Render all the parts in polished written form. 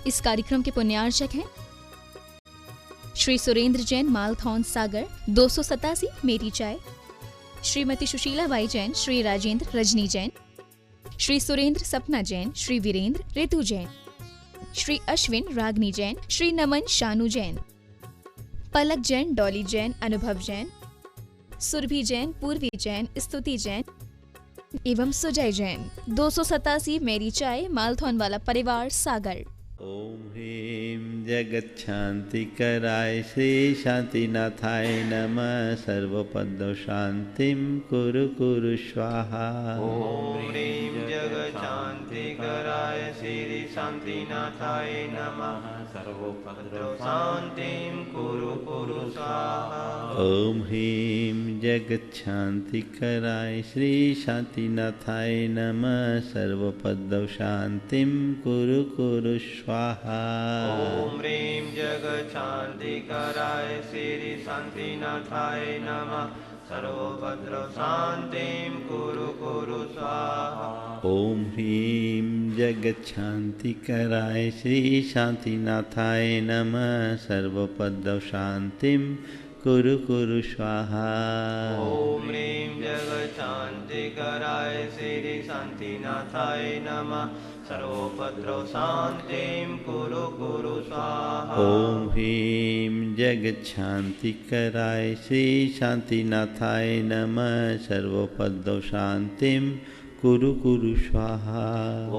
इस कार्यक्रम के पुण्यार्चक हैं श्री सुरेंद्र जैन, मालथौन सागर 287 मेरी चाय, श्रीमती सुशीला बाई जैन, श्री राजेंद्र रजनी जैन, श्री सुरेंद्र सपना जैन, श्री वीरेंद्र ऋतु जैन, श्री अश्विन रागनी जैन, श्री नमन शानू जैन, पलक जैन, डॉली जैन, अनुभव जैन, सुरभि जैन, पूर्वी जैन, स्तुति जैन एवं सुजय जैन। 287 मेरी चाय, मालथौन वाला परिवार, सागर। ओम ह्रीं जगत शांति कराय श्री शांतिनाथाय नमः। सर्वपद शांतिं कुरु कुरु स्वाहा। ओम ह्रीं जगत शांति कराय श्री शांतिनाथाय नमः। सर्वपद शांतिं कुरु कुरु स्वाहा। ओम ह्रीं जगत शांति कराय श्री शांतिनाथाय नमः। सर्वपद शांतिं कुरु कुरु स्वाहा। ओम ह्रीं जगत शांति कराय श्री शांतिनाथाय नमः। सर्वभद्र शांतिं कुरु कुरु स्वाहा। ओम ह्रीं जगत शांति कराय श्री शांतिनाथाय नमः। सर्वपद शांतिं कुरु कुरु स्वाहा। ओम ह्रीं जगत शांति कराय श्री शांतिनाथाय नमः। सर्वोपद्रव शांतिं कुरु कुरु स्वाहा। ओम ह्रीं जगत शांति कराय श्री शांतिनाथाय नमः। सर्वपद शांतिं कुरु कुरु स्वाहा।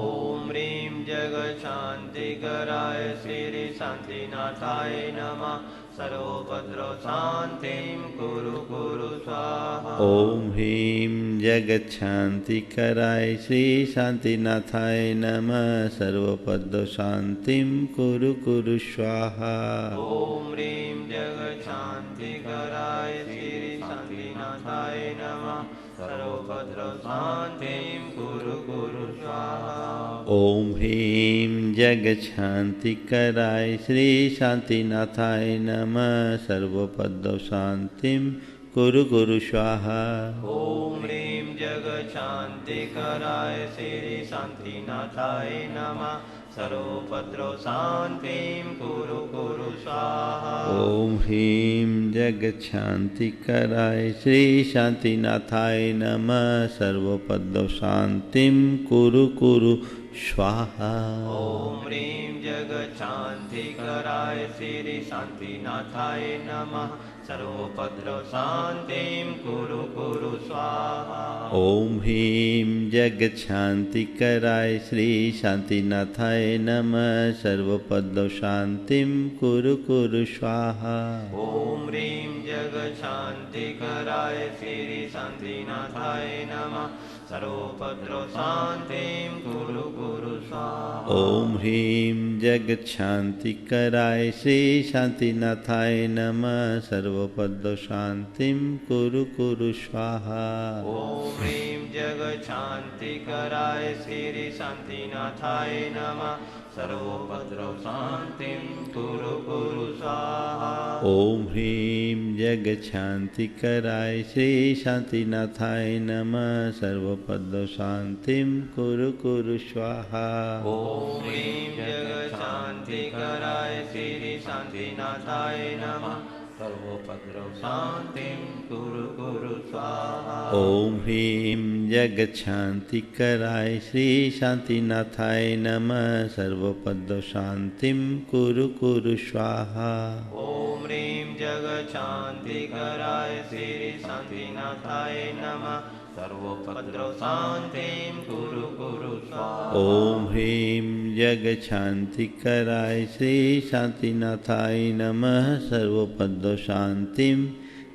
ओम ह्रीं जगत शांति कराय श्री शांतिनाथाय नमः। सर्वोपद्रव शांतिं कुरु कुरु स्वाहा। ओम ह्रीं जगत शांति कराय श्री शांतिनाथाय नमः। सर्वपद शांतिं कुरु कुरु स्वाहा। ओम ह्रीं जगत शांति कराय श्री शांतिनाथाय नमः। सर्वभद्र शांतिं कुरु कुरु स्वाहा। ओम ह्रीं जगत शांति कराय श्री शांतिनाथाय नमः। सर्वपद शांतिं कुरु कुरु स्वाहा। ओम ह्रीं जगत शांति कराय श्री शांतिनाथाय नमः। सर्वोपद्रव शांतिं कुरु कुरु स्वाहा। ओम ह्रीं जगत शांति कराय श्री शांतिनाथाय नमः। सर्वपद शांतिं कुरु कुरु स्वाहा। ओम ह्रीं जगत शांति कराय श्री शांतिनाथाय नमः। सर्वोपद्रव शांतिं कुरु कुरु स्वाहा। ओम ह्रीं जगत शांति कराय श्री शांतिनाथाय नमः। सर्वपद शांतिं कुरु कुरु स्वाहा। ओम ह्रीं जगत शांति कराय श्री शांतिनाथाय नमः। सर्वोपद्रव शांतिं कुरु कुरु स्वाहा। ओम ह्रीं जगत शांति कराय श्री शांतिनाथाय नमः। सर्वपद शांतिं कुरु कुरु स्वाहा। ओम ह्रीं जगत शांति कराय श्री शांतिनाथाय नमः। सर्वोपद्रव शांतिं कुरु कुरु स्वाहा। ओम ह्रीं जगत शांति कराय श्री शांतिनाथाय नमः। सर्वपद शांतिं कुरु कुरु स्वाहा। ओम ह्रीं जगत शांति कराय श्री शांतिनाथाय नमः। सर्वोपद्रव शांतिं कुरु कुरु स्वाहा। ओम ह्रीं जगत शांति कराय श्री शांतिनाथाय नमः। सर्वपद शांतिं कुरु कुरु स्वाहा। ओम ह्रीं जगत शांति कराय श्री शांतिनाथाय नमः। सर्वोपद्रव शांतिं कुरु कुरु स्वाहा। ओम ह्रीं जगत शांति कराय श्री शांतिनाथाय नमः। सर्वपद शांतिं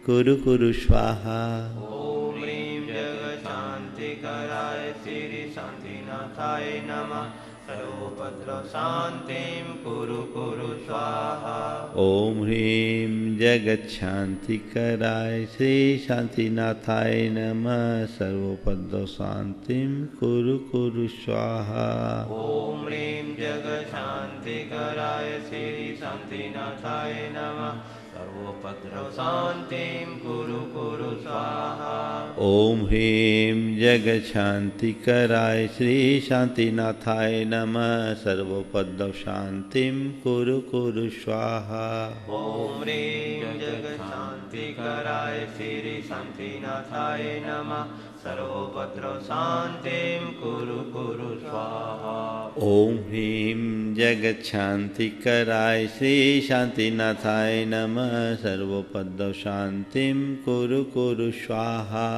कुरु कुरु स्वाहा। ओम ह्रीं जगत शांति कराय श्री शांतिनाथाय नमः। सर्वोपद्रव शांतिं कुरु कुरु स्वाहा। ओम ह्रीं जगत शांति कराय श्री शांतिनाथाय नमः। सर्वपद शांतिं कुरु कुरु स्वाहा। ओम ह्रीं जगत शांति कराय श्री शांतिनाथाय नमः। सर्वोपद्रवशान्तिं कुरु कुरु स्वाहा। ओम ह्रीं जगच्छान्तिकराय श्री शांतिनाथाय नमः सर्वोपद्रवशान्तिं कुरु कुरु स्वाहा। ॐ ह्रीं जगच्छान्तिकराय श्री शान्तिनाथाय नमः सर्वोपद्रवशान्तिं कुरु कुरु स्वाहा। ओम ह्रीं जगच्छान्तिकराय श्री शांतिनाथाय नमः सर्वोपद्रवशान्तिं कुरु कुरु स्वाहा।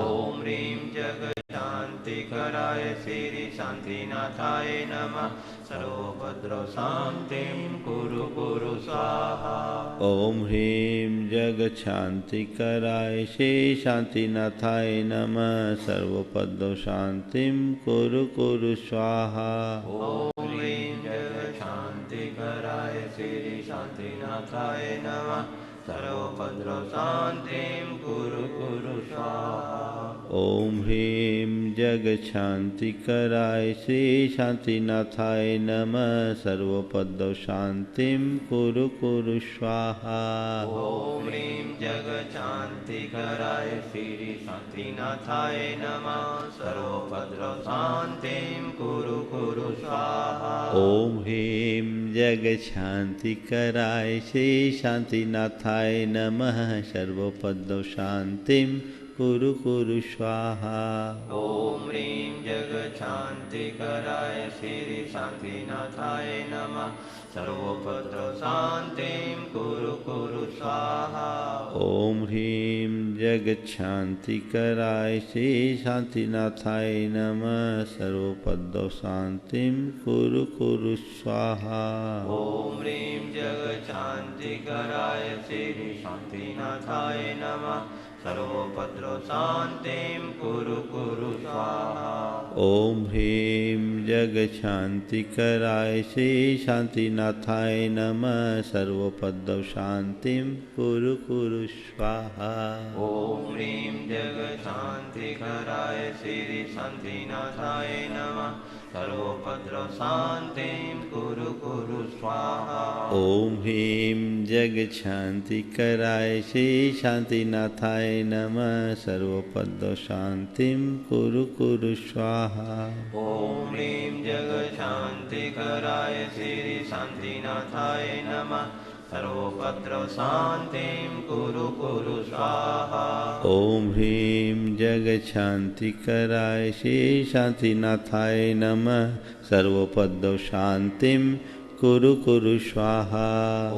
ॐ ह्रीं जगच्छान्तिकराय श्री शान्तिनाथाय नमः सर्वोपद्रवशान्तिं कुरु कुरु स्वाहा। ओम ह्रीं जगच्छान्तिकराय श्री शांतिनाथाय नमः सर्वोपद्रवशान्तिं कुरु कुरु स्वाहा। ॐ ह्रीं जगच्छान्तिकराय श्री शान्तिनाथाय नमः सर्वोपद्रवशान्तिं कुरु कुरु स्वाहा। ओम ह्रीं जगच्छान्तिकराय श्री शांतिनाथाय नमः सर्वोपद्रवशान्तिं कुरु कुरु स्वाहा। ॐ ह्रीं जगच्छान्तिकराय श्री शान्तिनाथाय नमः सर्वोपद्रवशान्तिं कुरु कुरु स्वाहा। ओम ह्रीं जगच्छान्तिकराय श्री शांतिनाथाय नमः सर्वोपद्रवशान्तिं कुरु कुरु स्वाहा। ॐ ह्रीं जगच्छान्तिकराय श्री शान्तिनाथाय नमः सर्वोपद्रवशान्तिं कुरु कुरु स्वाहा। ओम ह्रीं जगच्छान्तिकराय श्री शांतिनाथाय नमः सर्वोपद्रवशान्तिं कुरु कुरु स्वाहा। ॐ ह्रीं जगच्छान्तिकराय श्री शान्तिनाथाय नमः सर्वोपद्रवशान्तिं कुरु कुरु स्वाहा। ओम ह्रीं जगच्छान्तिकराय श्री शांतिनाथाय नमः सर्वोपद्रवशान्तिं कुरु कुरु स्वाहा। ॐ ह्रीं जगच्छान्तिकराय श्री शान्तिनाथाय नमः सर्वोपद्रवशान्तिं कुरु कुरु स्वाहा। ओम ह्रीं जगच्छान्तिकराय श्री शांतिनाथाय नमः सर्वोपद्रवशान्तिं कुरु कुरु स्वाहा। ॐ ह्रीं जगच्छान्तिकराय श्री शान्तिनाथाय नमः सर्वोपद्रवशान्तिं कुरु कुरु स्वाहा। ओम ह्रीं जगच्छान्तिकराय श्री शांतिनाथाय नमः सर्वोपद्रवशान्तिं कुरु कुरु स्वाहा। ॐ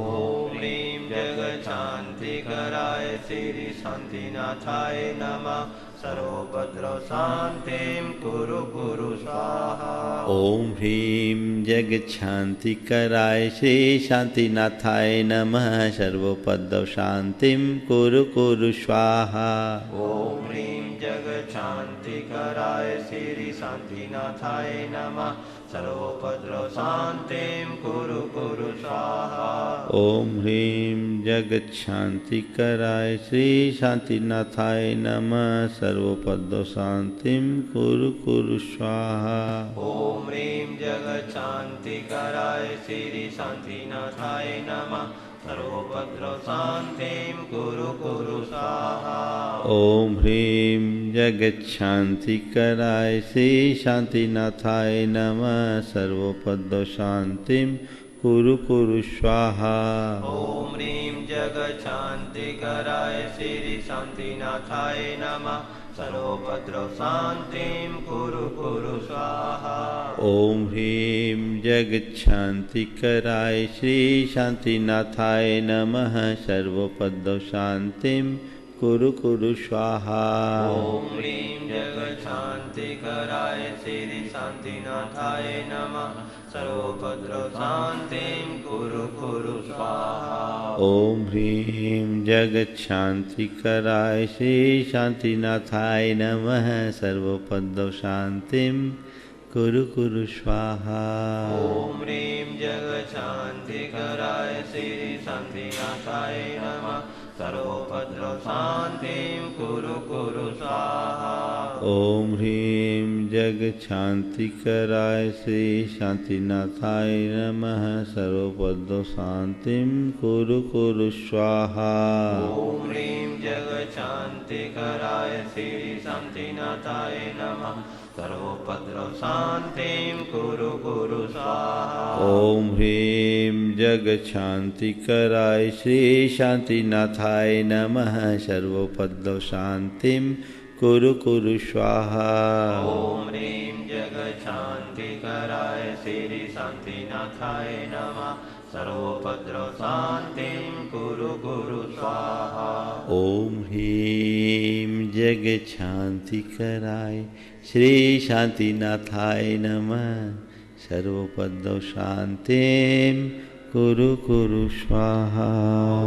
ह्रीं जगच्छान्तिकराय श्री शान्तिनाथाय नमः सर्वोपद्रवशान्तिं कुरु कुरु स्वाहा। ओम ह्रीं जगच्छान्तिकराय श्री शांतिनाथाय नमः सर्वोपद्रवशान्तिं कुरु कुरु स्वाहा। ॐ ह्रीं जगच्छान्तिकराय श्री शान्तिनाथाय नमः सर्वोपद्रवशान्तिं कुरु कुरु स्वाहा। ओम ह्रीं जगच्छान्तिकराय श्री शांतिनाथाय नमः सर्वोपद्रवशान्तिं कुरु कुरु स्वाहा। ॐ ह्रीं जगच्छान्तिकराय श्री शान्तिनाथाय नमः सर्वोपद्रवशान्तिं कुरु कुरु स्वाहा। ओम ह्रीं जगच्छान्तिकराय श्री शांतिनाथाय नमः सर्वोपद्रवशान्तिं कुरु कुरु स्वाहा। ॐ ह्रीं जगच्छान्तिकराय श्री शान्तिनाथाय नमः सर्वोपद्रवशान्तिं कुरु कुरु स्वाहा। ओम ह्रीं जगच्छान्तिकराय श्री शांतिनाथाय नमः सर्वोपद्रवशान्तिं कुरु कुरु स्वाहा। ॐ ह्रीं जगच्छान्तिकराय श्री शान्तिनाथाय नमः सर्वोपद्रवशान्तिं कुरु कुरु स्वाहा। ओम ह्रीं जगच्छान्तिकराय श्री शांतिनाथाय नमः सर्वोपद्रवशान्तिं कुरु कुरु स्वाहा। ॐ ह्रीं जगच्छान्तिकराय श्री शान्तिनाथाय नमः सर्वोपद्रवशान्तिं कुरु कुरु स्वाहा। ओम ह्रीं जग शांति कराय श्री शांतिनाथाय नमः सर्वपद शांतिं कुरु कुरु स्वाहा। ओम ह्रीं जगशांति कराय श्री शांतिनाथाय नमः सर्वोपद्रव शांतिं कुरु कुरु स्वाहा। ओम ह्रीं जग शांति कराय श्री शांतिनाथाय नमः सर्वपद शांतिं कुरु कुरु स्वाहा। ओम ह्रीं जगशांति कराय श्री शांतिनाथाय नमः सर्वोपद्रव शांतिं कुरु कुरु स्वाहा। ओम ह्रीं जग शांति कराय श्री शांतिनाथाय नमः सर्वपद शांतिं कुरु कुरु स्वाहा।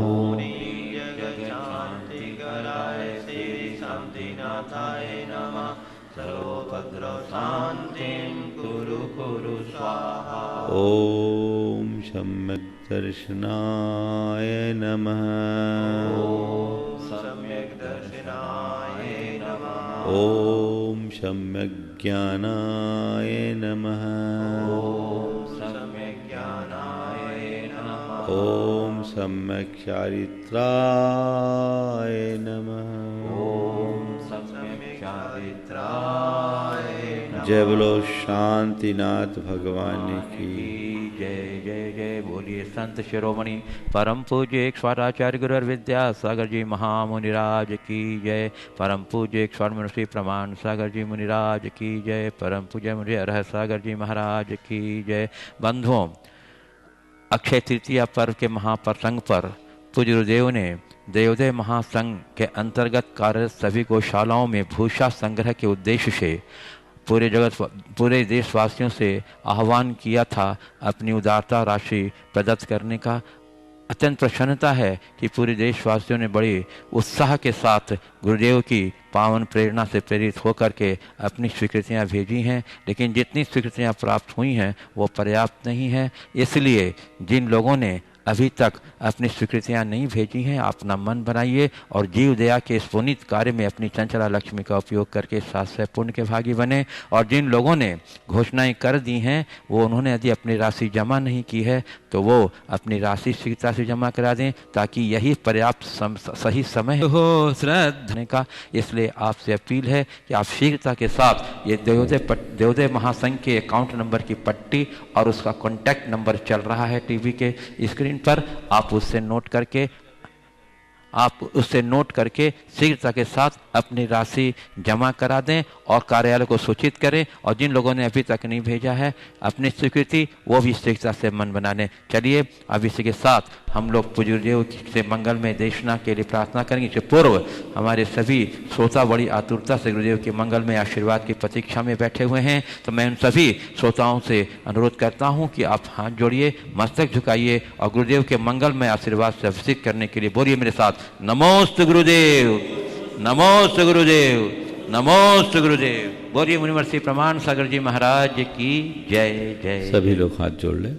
ओम ह्रीं जगशांति कराय श्री शांतिनाथाय नमः सर्वोपद्रव शांतिं कुरु कुरु स्वाहा। ओम सम्यक् दर्शनाय नमः। ओम सम्यक् दर्शनाय नमः। ओम सम्यक् ज्ञानाय नमः। ओम सम्यक् ज्ञानाय नमः। ओम सम्यक् चारित्राय नमः। ओम सम्यक् चारित्राय नमः। जय बोलो शांतिनाथ भगवान की। जय जय जय। बोलिए संत शिरोमणि परम पूज्य स्वाराचार्य गुरु विद्या सागर जी महामुनिराज की जय। परम पूज्य स्वामी श्री प्रमाण सागर जी मुनिराज की जय। परम पूज्य मुनि अरह सागर जी महाराज की जय। बंधुओं, अक्षय तृतीया पर्व के महाप्रसंग पर पूज्य गुरुदेव ने देवोदय महासंघ के अंतर्गत कार्यरत सभी गौशालाओं में भूसा संग्रह के उद्देश्य से पूरे देशवासियों से आह्वान किया था अपनी उदारता राशि प्रदत्त करने का। अत्यंत प्रसन्नता है कि पूरे देशवासियों ने बड़े उत्साह के साथ गुरुदेव की पावन प्रेरणा से प्रेरित होकर के अपनी स्वीकृतियां भेजी हैं, लेकिन जितनी स्वीकृतियां प्राप्त हुई हैं वो पर्याप्त नहीं है। इसलिए जिन लोगों ने अभी तक अपनी स्वीकृतियां नहीं भेजी हैं, अपना मन बनाइए और जीव दया के इस पुनीत कार्य में अपनी चंचला लक्ष्मी का उपयोग करके सात पुण्य के भागी बने। और जिन लोगों ने घोषणाएं कर दी हैं वो उन्होंने यदि अपनी राशि जमा नहीं की है तो वो अपनी राशि शीघ्रता से जमा करा दें, ताकि यही पर्याप्त सही समय हो श्रद्धा का। इसलिए आपसे अपील है कि आप शीघ्रता के साथ ये देवोदय महासंघ के अकाउंट नंबर की पट्टी और उसका कॉन्टैक्ट नंबर चल रहा है टीवी के स्क्रीन पर, आप उससे नोट करके शीघ्रता के साथ अपनी राशि जमा करा दें और कार्यालय को सूचित करें। और जिन लोगों ने अभी तक नहीं भेजा है अपनी स्वीकृति, वो भी शीघ्रता से मन बना लें। चलिए अब इसी के साथ हम लोग पूज्य गुरुदेव से मंगल में देशना के लिए प्रार्थना करेंगे। इससे पूर्व हमारे सभी श्रोता बड़ी आतुरता से गुरुदेव के मंगल में आशीर्वाद की प्रतीक्षा में बैठे हुए हैं, तो मैं उन सभी श्रोताओं से अनुरोध करता हूँ कि आप हाथ जोड़िए, मस्तक झुकाइए और गुरुदेव के मंगल में आशीर्वाद से अभिषेक करने के लिए बोलिए मेरे साथ, नमोस्तु गुरुदेव, नमोस्तु गुरुदेव, नमोस्तु गुरुदेव। बोलिए मुनिवर्षी प्रमाण सागर जी महाराज की जय जय। सभी लोग हाथ जोड़ लें।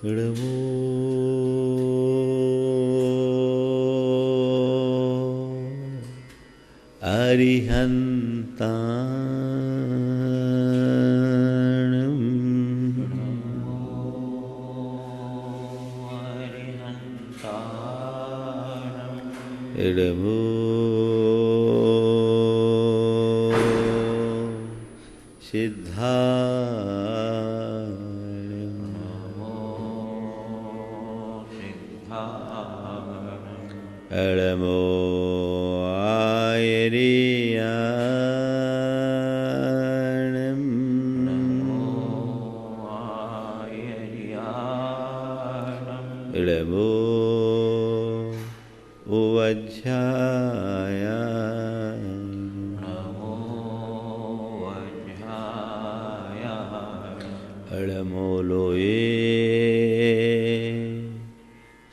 इडमो एडमो इडमो उवज्झाया अडमो लोये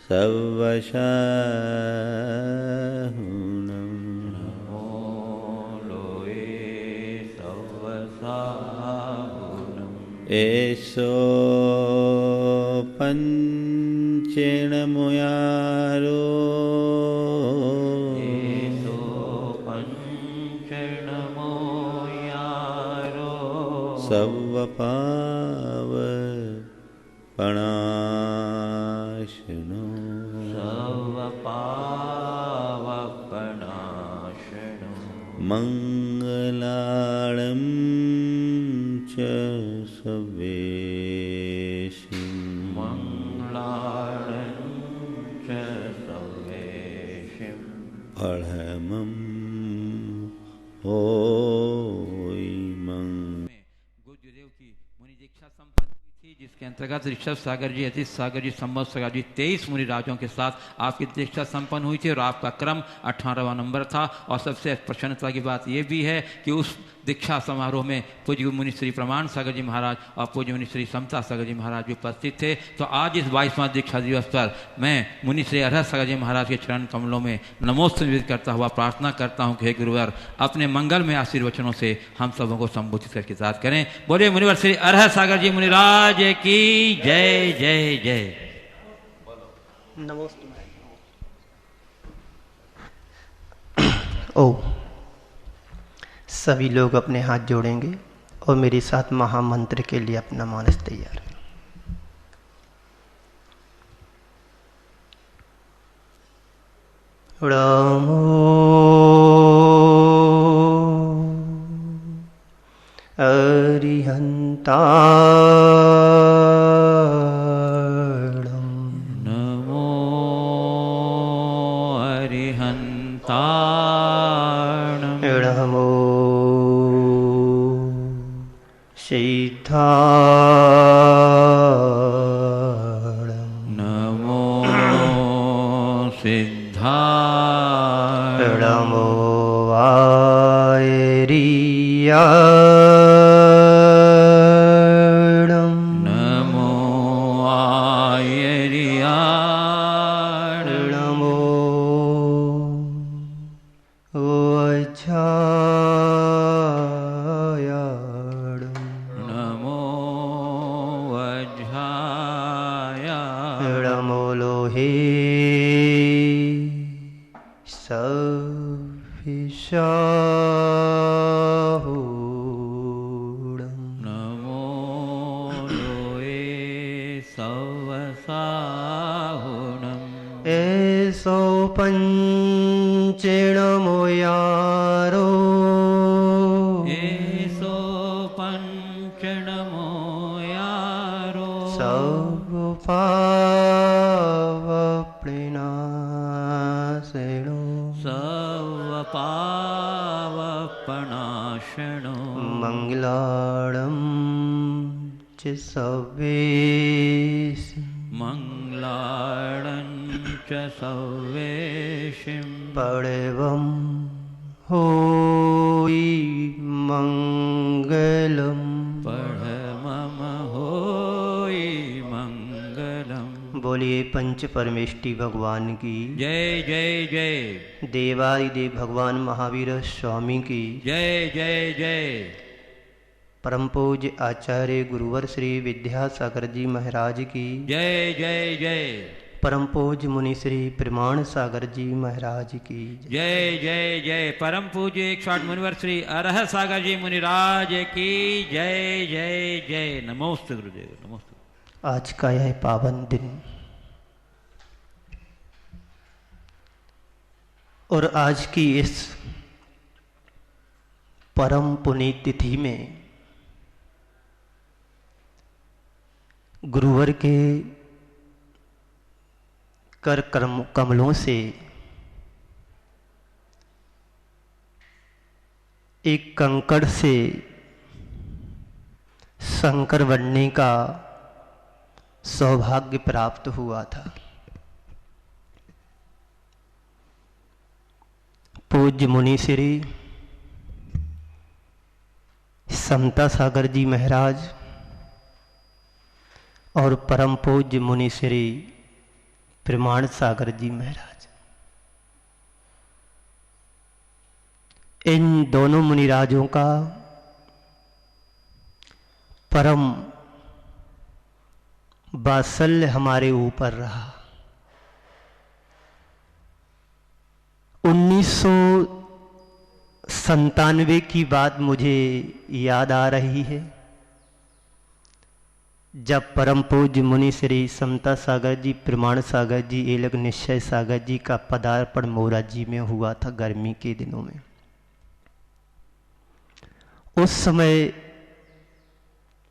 सवशाहुनम एषो पंचेण मुयारो एषो पंचणमो यारो सर्वपावपणाशनो सर्वपावपणाशनो मङ्गलाळं च सवेशिं मङ्गलाळं च सर्वेशिं फलमं होइमं। गुरुदेव की मुनि दीक्षा संपन्न हुई थी, जिसके अंतर्गत ऋषभ सागर जी, अतीत सागर जी, संवत सागर जी 23 मुनि राजों के साथ आपकी दीक्षा संपन्न हुई थी और आपका क्रम 18वां नंबर था। और सबसे प्रसन्नता की बात यह भी है कि उस दीक्षा समारोह में पूज्य मुनि श्री प्रमाण सागर जी महाराज और पूज्य मुनि श्री समता सागर जी महाराज भी उपस्थित थे। तो आज इस 22वां दीक्षा दिवस पर मैं मुनि श्री अरहत सागर जी महाराज के चरण कमलों में नमोस्तुति निवेदित करता हुआ प्रार्थना करता हूँ कि हे गुरुवर अपने मंगल में आशीर्वचनों से हम सबों को संबोधित करके साथ करें। बोलिए मुनिवर श्री अरहत सागर जी मुनिराज की जय जय जय। नमोस्तु। ओ सभी लोग अपने हाथ जोड़ेंगे और मेरे साथ महामंत्र के लिए अपना मानस तैयार है। रामो अरिहंता नमो अरिहंता नमो सिद्धा नमो सिद्धा नमो वायरिया नमो आयरिया नमो वज्राया नमो वज्राया नमो लोहे सविशाहूढम् नमो लोये सवसाहुणम् एषो पञ्चेणमो यारो एषो पञ्चणमो यारो सर्वपावप्रणाशनो सर्वपावपणाशनो मङ्गलाळं च सवेश मङ्गलाळं च सवेशिं परवं होई मङ्गलम् परमम होई मंगलम। बोलिए पंच परमेष्टि भगवान की जय जय जय। देवादिदेव भगवान महावीर स्वामी की जय जय जय। परम पूज्य आचार्य गुरुवर श्री विद्यासागर जी महाराज की जय जय जय। परम पूज्य मुनि श्री प्रमाण सागर जी महाराज की जय जय जय। परम पूज्य 108 मुनिवर श्री अरहत सागर जी मुनिराज की जय जय जय। नमोस्तु गुरुदेव नमोस्तु। आज का यह पावन दिन और आज की इस परम पुनीत तिथि में गुरुवर के कर कमलों से एक कंकड़ से शंकर बनने का सौभाग्य प्राप्त हुआ था। पूज्य मुनि श्री समता सागर जी महाराज और परम पूज्य मुनि श्री प्रमाण सागर जी महाराज, इन दोनों मुनिराजों का परम वात्सल्य हमारे ऊपर रहा। 1997 की बात मुझे याद आ रही है, जब परम पूज्य मुनि श्री समता सागर जी, प्रमाण सागर जी, एलग निश्चय सागर जी का पदार्पण मोराजी में हुआ था गर्मी के दिनों में। उस समय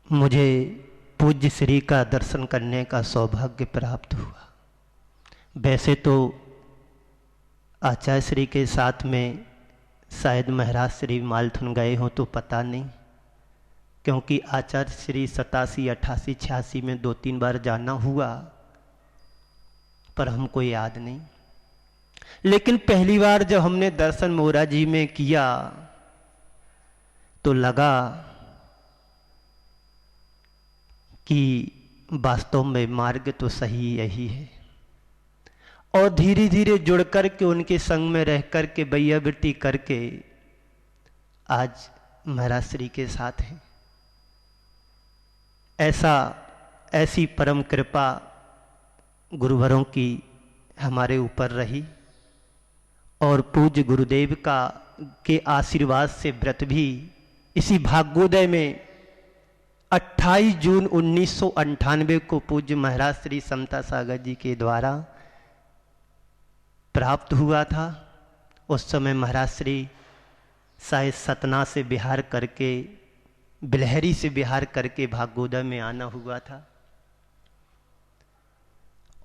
मुझे पूज्य श्री का दर्शन करने का सौभाग्य प्राप्त हुआ। वैसे तो आचार्य श्री के साथ में शायद महाराज श्री मालथुन गए हों तो पता नहीं, क्योंकि आचार्य श्री 87, 88, 86 में 2-3 बार जाना हुआ, पर हमको याद नहीं। लेकिन पहली बार जब हमने दर्शन मोराजी में किया तो लगा कि वास्तव में मार्ग तो सही यही है। और धीरे धीरे जुड़ कर के उनके संग में रह कर के बैयावृत्ति करके आज महाराज श्री के साथ हैं। ऐसी परम कृपा गुरुवरों की हमारे ऊपर रही और पूज्य गुरुदेव के आशीर्वाद से व्रत भी इसी भाग्योदय में 28 जून 1998 को पूज्य महाराज श्री समता सागर जी के द्वारा प्राप्त हुआ था। उस समय महाराज श्री शायद सतना से बिहार करके, बिलहरी से बिहार करके भाग्योदय में आना हुआ था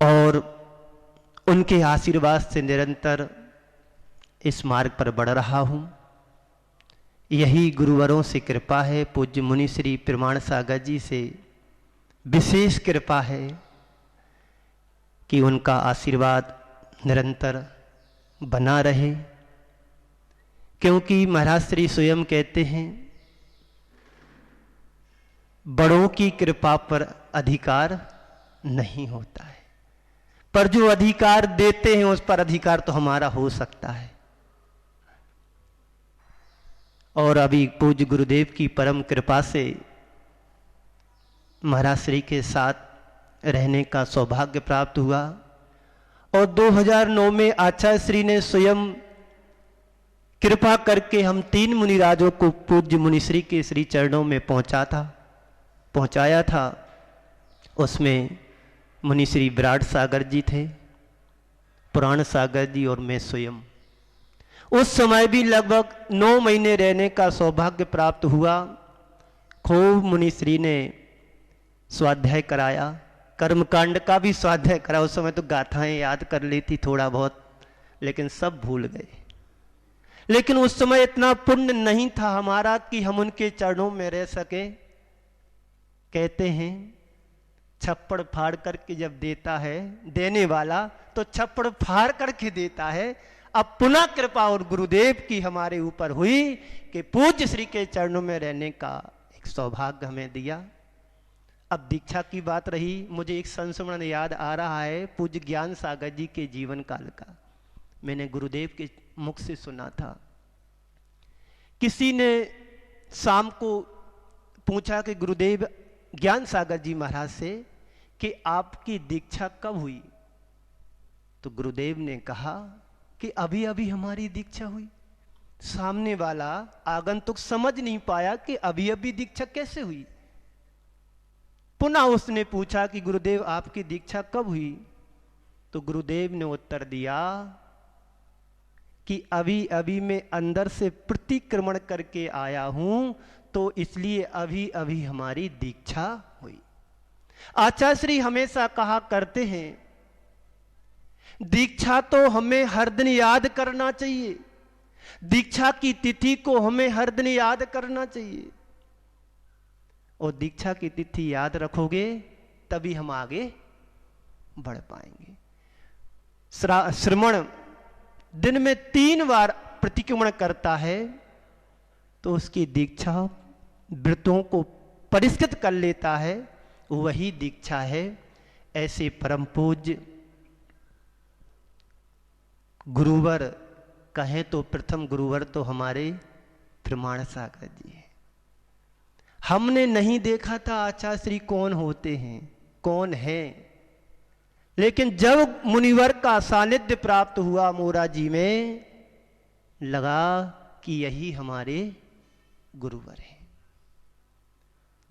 और उनके आशीर्वाद से निरंतर इस मार्ग पर बढ़ रहा हूँ। यही गुरुवरों से कृपा है, पूज्य मुनि श्री प्रमाण सागर जी से विशेष कृपा है कि उनका आशीर्वाद निरंतर बना रहे, क्योंकि महाराज श्री स्वयं कहते हैं बड़ों की कृपा पर अधिकार नहीं होता है, पर जो अधिकार देते हैं उस पर अधिकार तो हमारा हो सकता है। और अभी पूज्य गुरुदेव की परम कृपा से महाराज श्री के साथ रहने का सौभाग्य प्राप्त हुआ और 2009 में आचार्य श्री ने स्वयं कृपा करके हम 3 मुनिराजों को पूज्य मुनिश्री के श्री चरणों में पहुंचाया था। उसमें मुनिश्री विराट सागर जी थे, पुराण सागर जी और मैं स्वयं। उस समय भी लगभग 9 महीने रहने का सौभाग्य प्राप्त हुआ। खूब मुनिश्री ने स्वाध्याय कराया, कर्मकांड का भी स्वाध्याय करा। उस समय तो गाथाएं याद कर ली थी थोड़ा बहुत, लेकिन सब भूल गए। लेकिन उस समय इतना पुण्य नहीं था हमारा कि हम उनके चरणों में रह सके। कहते हैं छप्पड़ फाड़ करके जब देता है देने वाला, तो छप्पड़ फाड़ करके देता है। अब पुनः कृपा और गुरुदेव की हमारे ऊपर हुई कि पूज्य श्री के चरणों में रहने का एक सौभाग्य हमें दिया। अब दीक्षा की बात रही, मुझे एक संस्मरण याद आ रहा है पूज्य ज्ञान सागर जी के जीवन काल का। मैंने गुरुदेव के मुख से सुना था। किसी ने शाम को पूछा कि गुरुदेव ज्ञान सागर जी महाराज से कि आपकी दीक्षा कब हुई? तो गुरुदेव ने कहा कि अभी अभी हमारी दीक्षा हुई। सामने वाला आगंतुक समझ नहीं पाया कि अभी अभी दीक्षा कैसे हुई। पुनः उसने पूछा कि गुरुदेव आपकी दीक्षा कब हुई? तो गुरुदेव ने उत्तर दिया कि अभी अभी मैं अंदर से प्रतिक्रमण करके आया हूं, तो इसलिए अभी अभी हमारी दीक्षा हुई। आचार्य श्री हमेशा कहा करते हैं दीक्षा तो हमें हर दिन याद करना चाहिए, दीक्षा की तिथि को हमें हर दिन याद करना चाहिए। और दीक्षा की तिथि याद रखोगे तभी हम आगे बढ़ पाएंगे। श्रमण दिन में 3 बार प्रतिक्रमण करता है तो उसकी दीक्षा व्रतों को परिष्कृत कर लेता है, वही दीक्षा है। ऐसे परम पूज्य गुरुवर कहें तो प्रथम गुरुवर तो हमारे प्रमाण सागर जी हैं। हमने नहीं देखा था आचार्य श्री कौन होते हैं, कौन हैं। लेकिन जब मुनिवर का सानिध्य प्राप्त हुआ मोरा जी में, लगा कि यही हमारे गुरुवर हैं।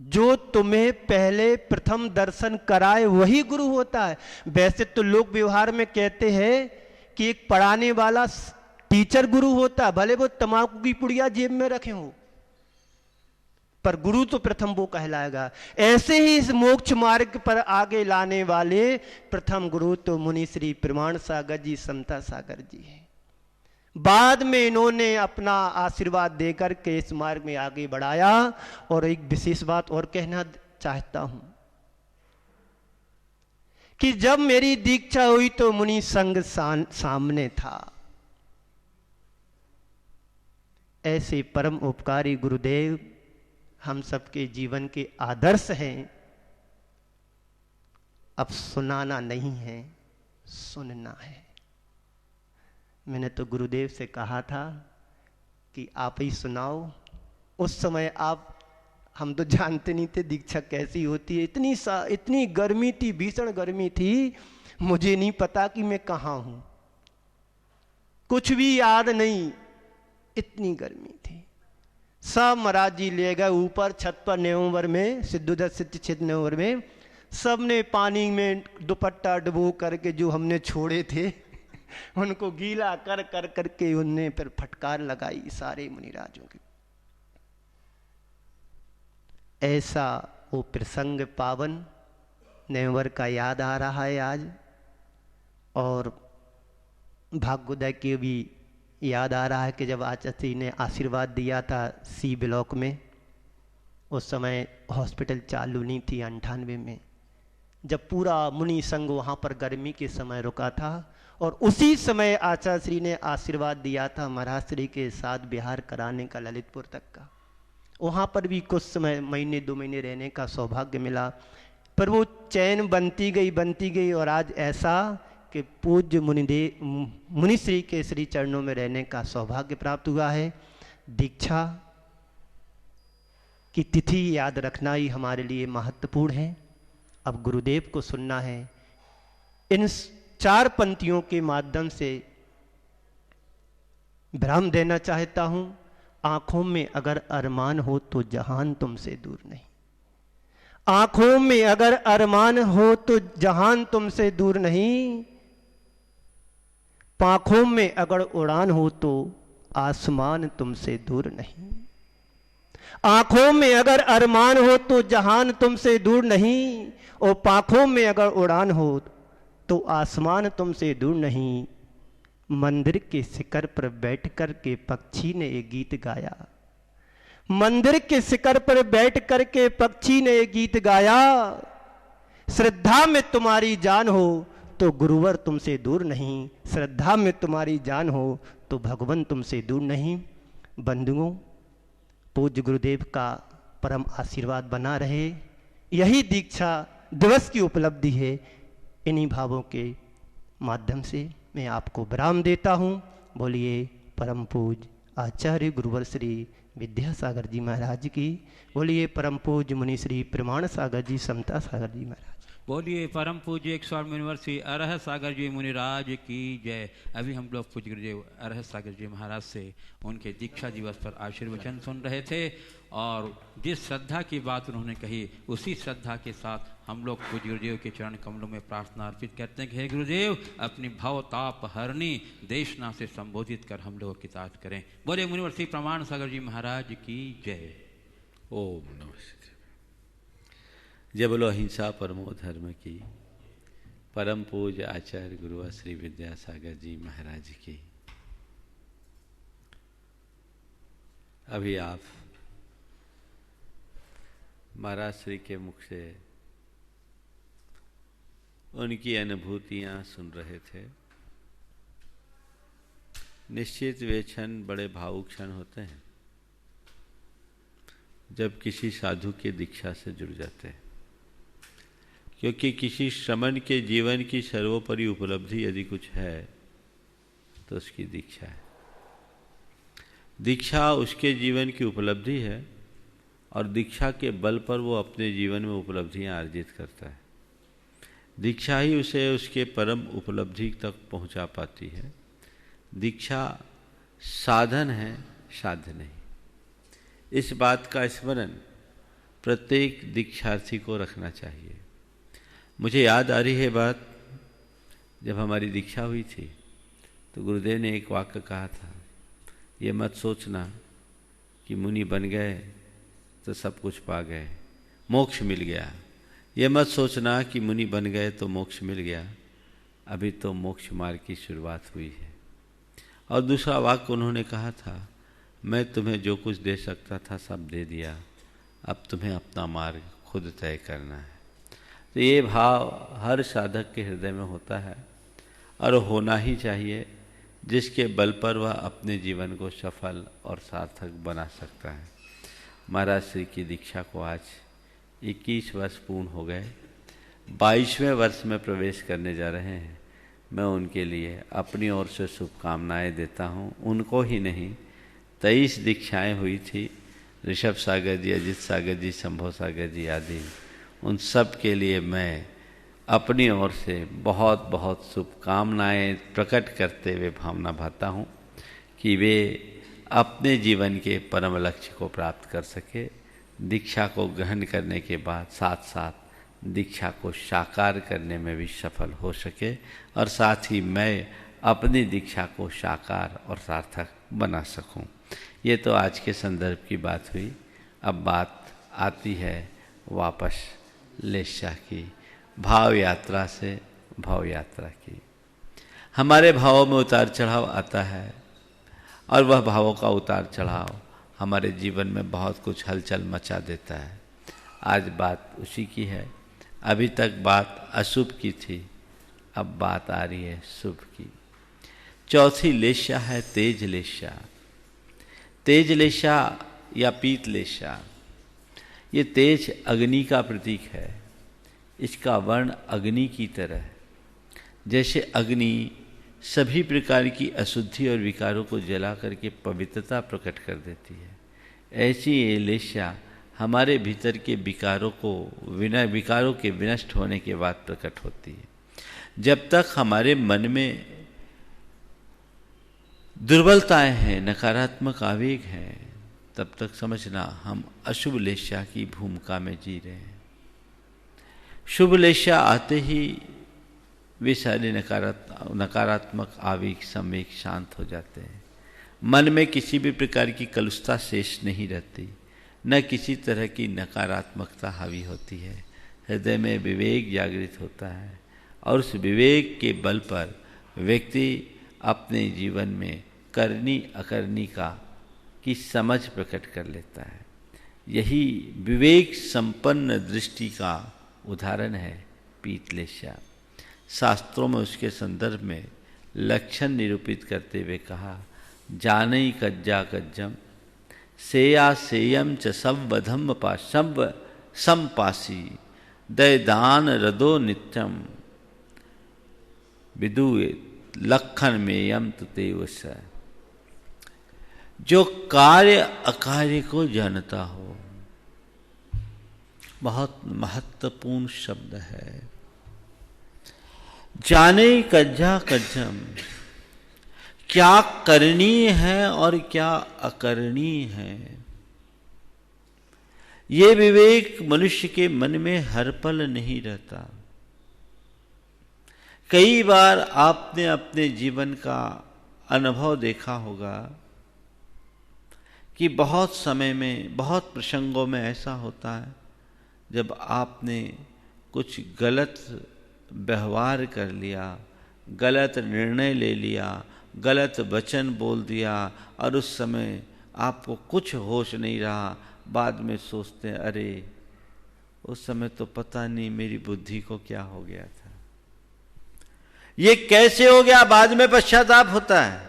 जो तुम्हें पहले प्रथम दर्शन कराए वही गुरु होता है। वैसे तो लोग व्यवहार में कहते हैं कि एक पढ़ाने वाला टीचर गुरु होता है, भले वो तंबाकू की पुड़िया जेब में रखे हो, पर गुरु तो प्रथम वो कहलाएगा। ऐसे ही इस मोक्ष मार्ग पर आगे लाने वाले प्रथम गुरु तो मुनि श्री प्रमाण सागर जी, समता सागर जी हैं। बाद में इन्होंने अपना आशीर्वाद देकर के इस मार्ग में आगे बढ़ाया। और एक विशेष बात और कहना चाहता हूं कि जब मेरी दीक्षा हुई तो मुनि संग सामने था। ऐसे परम उपकारी गुरुदेव हम सबके जीवन के आदर्श हैं। अब सुनाना नहीं है, सुनना है। मैंने तो गुरुदेव से कहा था कि आप ही सुनाओ। उस समय हम तो जानते नहीं थे दीक्षा कैसी होती है। इतनी गर्मी थी, भीषण गर्मी थी, मुझे नहीं पता कि मैं कहाँ हूं, कुछ भी याद नहीं, इतनी गर्मी थी। सब महाराज जी ले गए ऊपर छत पर नवंबर में, सिद्धोदय सिद्ध क्षेत्र नवंबर में। सबने पानी में दुपट्टा डुबो करके जो हमने छोड़े थे उनको गीला कर कर करके उनने फिर फटकार लगाई सारे मुनिराजों की। ऐसा वो प्रसंग पावन नवंबर का याद आ रहा है आज। और भाग्योदय की भी याद आ रहा है कि जब आचार्य ने आशीर्वाद दिया था सी ब्लॉक में, उस समय हॉस्पिटल चालू नहीं थी 98 में, जब पूरा मुनि संघ वहाँ पर गर्मी के समय रुका था। और उसी समय आचार्य श्री ने आशीर्वाद दिया था महाराज श्री के साथ बिहार कराने का, ललितपुर तक का। वहाँ पर भी कुछ समय, महीने 2 महीने रहने का सौभाग्य मिला। पर वो चैन बनती गई और आज ऐसा कि पूज्य मुनिश्री के श्री चरणों में रहने का सौभाग्य प्राप्त हुआ है। दीक्षा की तिथि याद रखना ही हमारे लिए महत्वपूर्ण है। अब गुरुदेव को सुनना है। इन 4 पंक्तियों के माध्यम से भ्रम देना चाहता हूं। आंखों में अगर अरमान हो तो जहान तुमसे दूर नहीं। आंखों में अगर अरमान हो तो जहान तुमसे दूर नहीं। पांखों में अगर उड़ान हो तो आसमान तुमसे दूर नहीं। आंखों में अगर अरमान हो तो जहान तुमसे दूर नहीं। और पांखों में अगर उड़ान हो तो आसमान तुमसे दूर नहीं। मंदिर के शिखर पर बैठकर के पक्षी ने एक गीत गाया। मंदिर के शिखर पर बैठकर के पक्षी ने एक गीत गाया। श्रद्धा में तुम्हारी जान हो तो गुरुवर तुमसे दूर नहीं। श्रद्धा में तुम्हारी जान हो तो भगवान तुमसे दूर नहीं। बंधुओं, पूज्य गुरुदेव का परम आशीर्वाद बना रहे, यही दीक्षा दिवस की उपलब्धि है। इन्हीं भावों के माध्यम से मैं आपको विराम देता हूँ। बोलिए परम पूज्य आचार्य गुरुवर श्री विद्यासागर जी महाराज की। बोलिए परम पूज्य मुनि श्री प्रमाण सागर जी, समता सागर जी महाराज। बोलिए परम पूज्य एक स्वामी मुनिवर श्री अरहत सागर जी मुनिराज की जय। अभी हम लोग पूज्य गुरुदेव अरहत सागर जी महाराज से उनके दीक्षा दिवस पर आशीर्वचन सुन रहे थे। और जिस श्रद्धा की बात उन्होंने कही, उसी श्रद्धा के साथ हम लोग पूज्य गुरुदेव के चरण कमलों में प्रार्थना अर्पित करते हैं कि हे गुरुदेव, अपनी भवताप हरणी देशना से संबोधित कर हम लोग की तात करें। बोले मुनिवर श्री प्रमाण सागर जी महाराज की जय। ओम नमः। जय बोलो अहिंसा परमो धर्म की। परम पूज्य आचार्य गुरुवर श्री विद्यासागर जी महाराज की। अभी आप महाराज श्री के मुख से उनकी अनुभूतियां सुन रहे थे। निश्चित वे क्षण बड़े भावुक क्षण होते हैं जब किसी साधु की दीक्षा से जुड़ जाते हैं, क्योंकि किसी श्रमण के जीवन की सर्वोपरि उपलब्धि यदि कुछ है तो उसकी दीक्षा है। दीक्षा उसके जीवन की उपलब्धि है और दीक्षा के बल पर वो अपने जीवन में उपलब्धियां अर्जित करता है। दीक्षा ही उसे उसके परम उपलब्धि तक पहुंचा पाती है। दीक्षा साधन है, साध्य नहीं। इस बात का स्मरण प्रत्येक दीक्षार्थी को रखना चाहिए। मुझे याद आ रही है बात, जब हमारी दीक्षा हुई थी तो गुरुदेव ने एक वाक्य कहा था, ये मत सोचना कि मुनि बन गए तो सब कुछ पा गए, मोक्ष मिल गया। ये मत सोचना कि मुनि बन गए तो मोक्ष मिल गया, अभी तो मोक्ष मार्ग की शुरुआत हुई है। और दूसरा वाक्य उन्होंने कहा था, मैं तुम्हें जो कुछ दे सकता था सब दे दिया, अब तुम्हें अपना मार्ग खुद तय करना है। तो ये भाव हर साधक के हृदय में होता है और होना ही चाहिए, जिसके बल पर वह अपने जीवन को सफल और सार्थक बना सकता है। महाराज श्री की दीक्षा को आज 21 वर्ष पूर्ण हो गए, 22वें वर्ष में प्रवेश करने जा रहे हैं। मैं उनके लिए अपनी ओर से शुभकामनाएं देता हूं। उनको ही नहीं, 23 दीक्षाएं हुई थी, ऋषभ सागर जी, अजित सागर जी, शंभो सागर जी आदि, उन सब के लिए मैं अपनी ओर से बहुत बहुत शुभकामनाएं प्रकट करते हुए भावना भाता हूँ कि वे अपने जीवन के परम लक्ष्य को प्राप्त कर सके। दीक्षा को ग्रहण करने के बाद साथ साथ दीक्षा को साकार करने में भी सफल हो सके, और साथ ही मैं अपनी दीक्षा को साकार और सार्थक बना सकूं। ये तो आज के संदर्भ की बात हुई। अब बात आती है वापस लेशा की, भाव यात्रा से भाव यात्रा की। हमारे भावों में उतार चढ़ाव आता है और वह भावों का उतार चढ़ाव हमारे जीवन में बहुत कुछ हलचल मचा देता है। आज बात उसी की है। अभी तक बात अशुभ की थी, अब बात आ रही है शुभ की। चौथी लेशा है तेज लेशा। तेज लेशा या पीत लेशा, ये तेज अग्नि का प्रतीक है। इसका वर्ण अग्नि की तरह, जैसे अग्नि सभी प्रकार की अशुद्धि और विकारों को जला करके पवित्रता प्रकट कर देती है, ऐसी ये लेशा हमारे भीतर के विकारों के विनष्ट होने के बाद प्रकट होती है। जब तक हमारे मन में दुर्बलताएं हैं, नकारात्मक आवेग हैं, तब तक समझना हम अशुभ लेशा की भूमिका में जी रहे हैं। शुभ लेशा आते ही वे सारे नकारात्मक आवेग संवेग शांत हो जाते हैं। मन में किसी भी प्रकार की कलुषता शेष नहीं रहती, न किसी तरह की नकारात्मकता हावी होती है। हृदय में विवेक जागृत होता है और उस विवेक के बल पर व्यक्ति अपने जीवन में करनी अकरनी की समझ प्रकट कर लेता है। यही विवेक संपन्न दृष्टि का उदाहरण है पीतलेशा। शास्त्रों में उसके संदर्भ में लक्षण निरूपित करते हुए कहा, जानई कज्जा कज्जम सेया सेयम च संवधम संपासी दयदान रदो नित्यम विदु लक्षण मेयम तुतेवस। जो कार्य अकार्य को जानता हो, बहुत महत्वपूर्ण शब्द है। जाने कज्जा कज्जम, क्या करनीय है और क्या अकरणीय है, ये विवेक मनुष्य के मन में हर पल नहीं रहता। कई बार आपने अपने जीवन का अनुभव देखा होगा कि बहुत समय में, बहुत प्रसंगों में ऐसा होता है जब आपने कुछ गलत व्यवहार कर लिया, गलत निर्णय ले लिया, गलत वचन बोल दिया और उस समय आपको कुछ होश नहीं रहा। बाद में सोचते हैं, अरे उस समय तो पता नहीं मेरी बुद्धि को क्या हो गया था, ये कैसे हो गया, बाद में पश्चाताप होता है।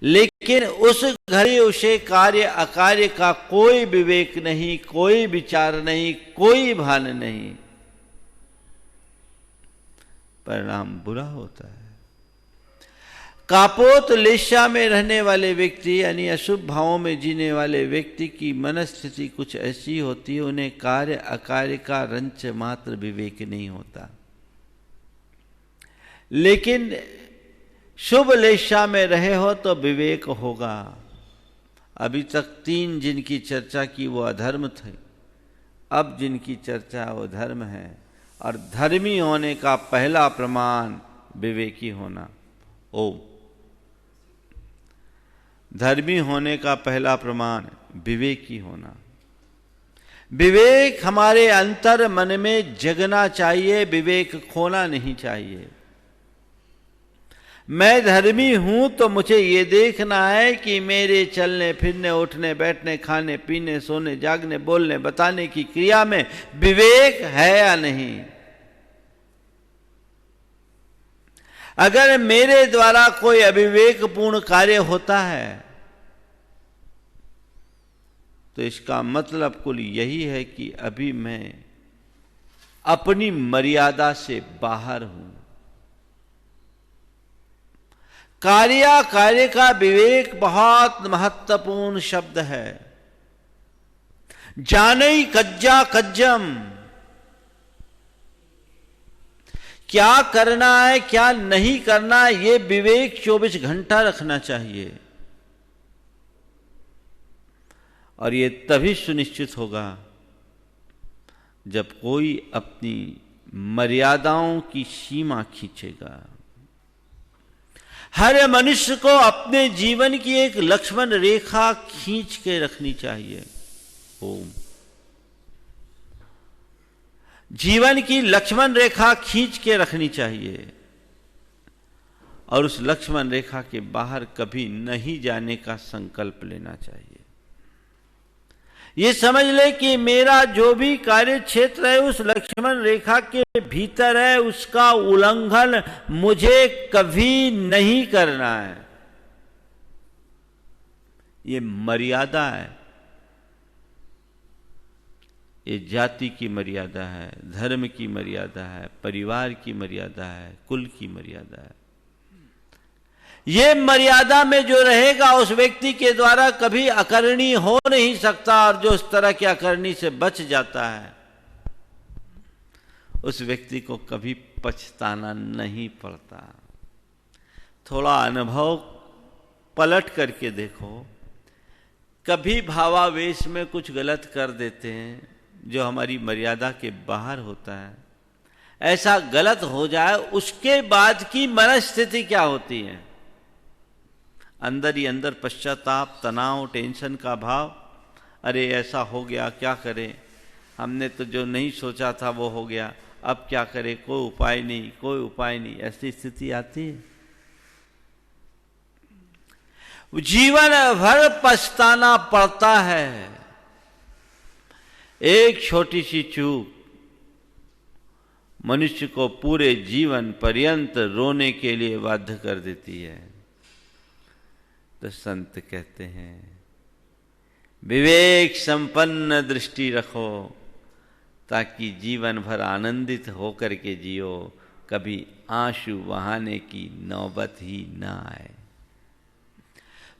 लेकिन उस घड़ी उसे कार्य अकार्य का कोई विवेक नहीं, कोई विचार नहीं, कोई भान नहीं, परिणाम बुरा होता है। कापोत लेशा में रहने वाले व्यक्ति यानी अशुभ भावों में जीने वाले व्यक्ति की मनस्थिति कुछ ऐसी होती है, उन्हें कार्य अकार्य का रंच मात्र विवेक नहीं होता। लेकिन शुभ लेशा में रहे हो तो विवेक होगा। अभी तक 3 जिनकी चर्चा की वो अधर्म थे, अब जिनकी चर्चा वो धर्म है। और धर्मी होने का पहला प्रमाण विवेकी होना। ओम। धर्मी होने का पहला प्रमाण विवेकी होना। विवेक हमारे अंतर मन में जगना चाहिए, विवेक खोना नहीं चाहिए। मैं धर्मी हूं तो मुझे ये देखना है कि मेरे चलने फिरने, उठने बैठने, खाने पीने, सोने जागने, बोलने बताने की क्रिया में विवेक है या नहीं। अगर मेरे द्वारा कोई अविवेकपूर्ण कार्य होता है तो इसका मतलब कुल यही है कि अभी मैं अपनी मर्यादा से बाहर हूं। कार्य का विवेक बहुत महत्वपूर्ण शब्द है। जानई कज्जा कज्जम, क्या करना है क्या नहीं करना है ये विवेक 24 घंटा रखना चाहिए। और ये तभी सुनिश्चित होगा जब कोई अपनी मर्यादाओं की सीमा खींचेगा। हर मनुष्य को अपने जीवन की एक लक्ष्मण रेखा खींच के रखनी चाहिए। ओम। जीवन की लक्ष्मण रेखा खींच के रखनी चाहिए और उस लक्ष्मण रेखा के बाहर कभी नहीं जाने का संकल्प लेना चाहिए। ये समझ ले कि मेरा जो भी कार्य क्षेत्र है उस लक्ष्मण रेखा के भीतर है, उसका उल्लंघन मुझे कभी नहीं करना है। ये मर्यादा है, ये जाति की मर्यादा है, धर्म की मर्यादा है, परिवार की मर्यादा है, कुल की मर्यादा है। ये मर्यादा में जो रहेगा उस व्यक्ति के द्वारा कभी अकरणी हो नहीं सकता, और जो इस तरह के अकरणी से बच जाता है उस व्यक्ति को कभी पछताना नहीं पड़ता। थोड़ा अनुभव पलट करके देखो, कभी भावावेश में कुछ गलत कर देते हैं जो हमारी मर्यादा के बाहर होता है। ऐसा गलत हो जाए उसके बाद की मनस्थिति क्या होती है? अंदर ही अंदर पश्चाताप, तनाव, टेंशन का भाव। अरे ऐसा हो गया, क्या करें, हमने तो जो नहीं सोचा था वो हो गया, अब क्या करें, कोई उपाय नहीं, कोई उपाय नहीं, ऐसी स्थिति आती है। जीवन भर पछताना पड़ता है। एक छोटी सी चूक मनुष्य को पूरे जीवन पर्यंत रोने के लिए बाध्य कर देती है। तो संत कहते हैं विवेक संपन्न दृष्टि रखो ताकि जीवन भर आनंदित होकर के जियो, कभी आंसू बहाने की नौबत ही ना आए।